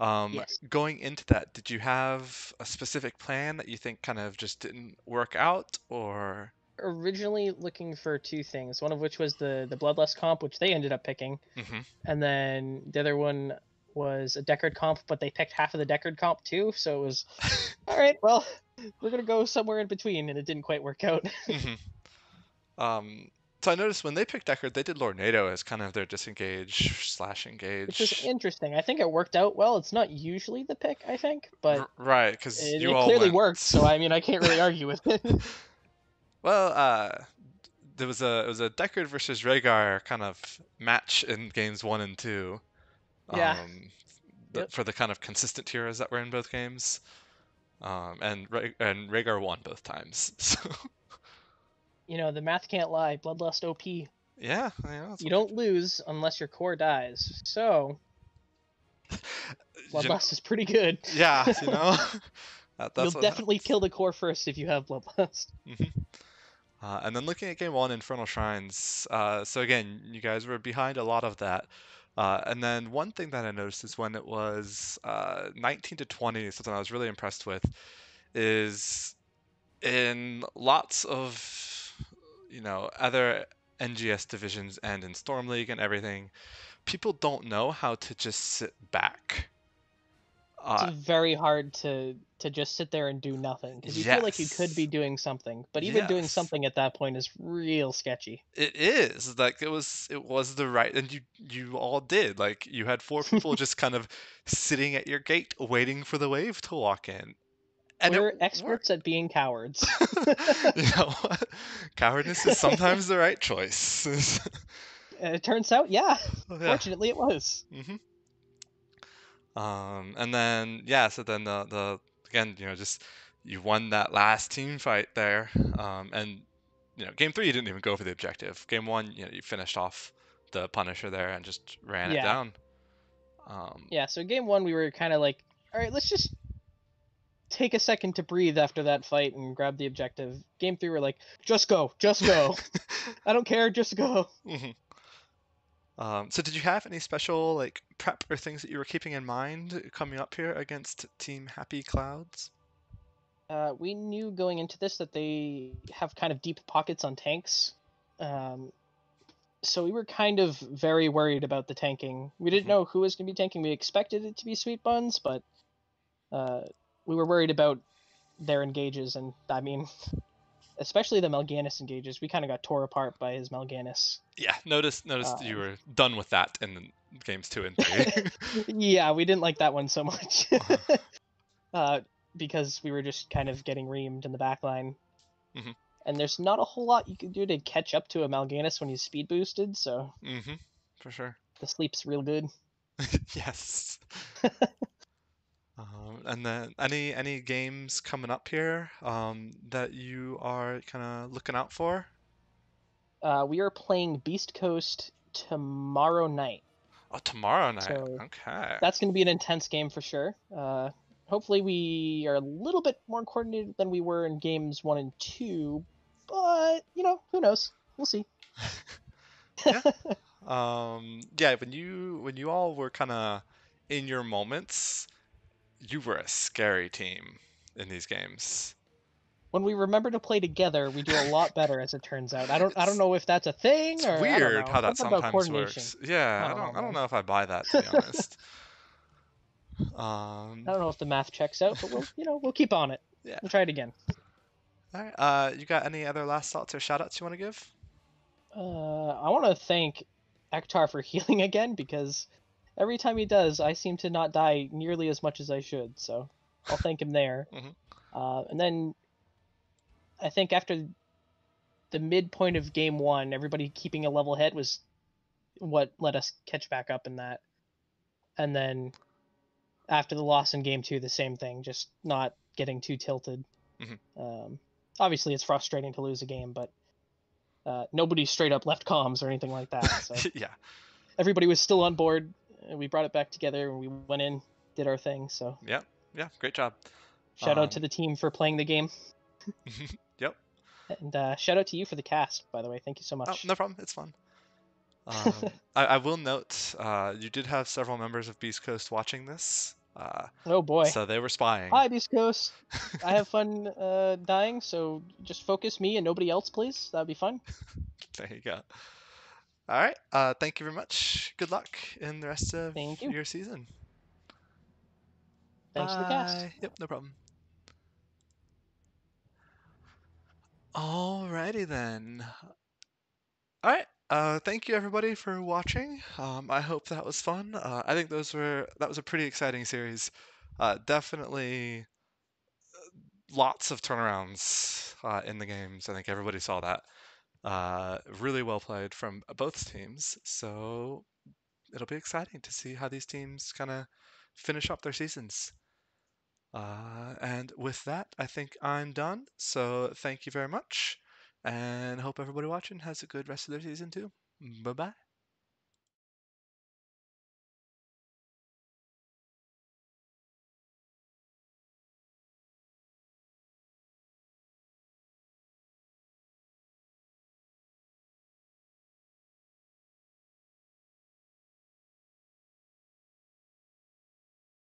Yes. Going into that, did you have a specific plan that you think kind of just didn't work out, or? Originally looking for two things, one of which was the Bloodlust comp, which they ended up picking, Hmm. and then the other one was a Deckard comp, but they picked half of the Deckard comp too, so it was, all right, well, we're going to go somewhere in between, and it didn't quite work out. Hmm. Um, so I noticed when they picked Deckard, they did Lornado as kind of their disengage slash Which was engage. interesting. I think it worked out well. It's not usually the pick, I think, but Right, because you it all clearly went. worked, so I mean, I can't really argue with it. Well, there was a it was a Deckard versus Rhaegar kind of match in games 1 and 2. Yeah, Um, yep. for the kind of consistent heroes that were in both games. And Rhaegar won both times. So The math can't lie. Bloodlust OP. yeah, that's You what don't lose unless your core dies, so you know, Bloodlust is pretty good. yeah, You'll that's what definitely happens. kill the core first if you have Bloodlust. Hmm. And then looking at game 1, Infernal Shrines. So again, you guys were behind a lot of that. And then one thing that I noticed is when it was 19 to 20, something I was really impressed with is in lots of other NGS divisions and in Storm League and everything, people don't know how to just sit back. It's Uh, very hard to just sit there and do nothing because you feel like you could yes, be doing something, but even doing yes, something at that point is real sketchy. it is. Like it was the right, and you all did. Like you had 4 people just kind of sitting at your gate waiting for the wave to walk in, and it We're worked. experts at being cowards. You know what? Cowardness is sometimes the right choice. And it turns out, yeah, Yeah. fortunately it was. Hmm. And then yeah, so then the again, just you won that last team fight there. And game 3 you didn't even go for the objective. Game 1, you finished off the Punisher there and just ran it Yeah. down. Um, Yeah, so game 1 we were kind of like, all right, let's just take a second to breathe after that fight and grab the objective. Game 3 we're like, just go, just go. I don't care, just go. mhm. So did you have any special like prep or things that you were keeping in mind coming up here against Team Happy Clouds? We knew going into this that they have kind of deep pockets on tanks. Um, so we were kind of very worried about the tanking. We didn't Hmm. know who was going to be tanking. We expected it to be Sweet Buns, but uh, we were worried about their engages. And I mean, especially the Mal'Ganis engages. We kind of got tore apart by his Mal'Ganis. Yeah, noticed you Um, were done with that in games 2 and 3. yeah, we didn't like that one so much. Uh-huh. uh, because we were just kind of getting reamed in the backline. Hmm. And there's not a whole lot you can do to catch up to a Mal'Ganis when he's speed boosted, so Hmm. For sure. the sleep's real good. Yes. And then any games coming up here that you are kind of looking out for? We are playing Beast Coast tomorrow night, Oh, tomorrow night. so Okay. that's going to be an intense game for sure. Hopefully, we are a little bit more coordinated than we were in games 1 and 2, but who knows? We'll see. Yeah. Yeah, when you all were kind of in your moments, you were a scary team in these games. When we remember to play together, we do a lot better, as it turns out. I don't It's know if that's a thing it's or I don't weird know. how that Something about sometimes coordination. works. Yeah, I I don't know, don't I don't man. know if I buy that, to be honest. I don't know if the math checks out, but we'll keep on it. Yeah. We'll try it again. All right. You got any other last thoughts or shout outs you want to give? I want to thank Ektar for healing again because every time he does, I seem to not die nearly as much as I should. So I'll thank him there. Hmm. And then I think after the midpoint of game 1, everybody keeping a level head was what let us catch back up in that. And then after the loss in game 2, the same thing, just not getting too tilted. Hmm. Obviously, it's frustrating to lose a game, but nobody straight up left comms or anything like that. So Yeah. everybody was still on board. We brought it back together and we went in, did our thing. So Yep. Yeah. Great job. shout out to the team for playing the game. Yep. And shout out to you for the cast, by the way. Thank you so Oh, much. no problem. It's fun. I will note, you did have several members of Beast Coast watching this. Uh, Oh boy. so they were spying. Hi, Beast Coast. I have fun dying, so just focus me and nobody else, please. That'd be fun. There you go. All right. Thank you very much. Good luck in the rest of Thank you. your season. Thanks for the cast. Bye. Yep, no problem. Alrighty then. All right. Thank you everybody for watching. I hope that was fun. I think that was a pretty exciting series. Definitely lots of turnarounds in the games. I think everybody saw that. Really well played from both teams. So it'll be exciting to see how these teams kind of finish up their seasons. And with that, I think I'm done. So thank you very much, and hope everybody watching has a good rest of their season too. Bye bye.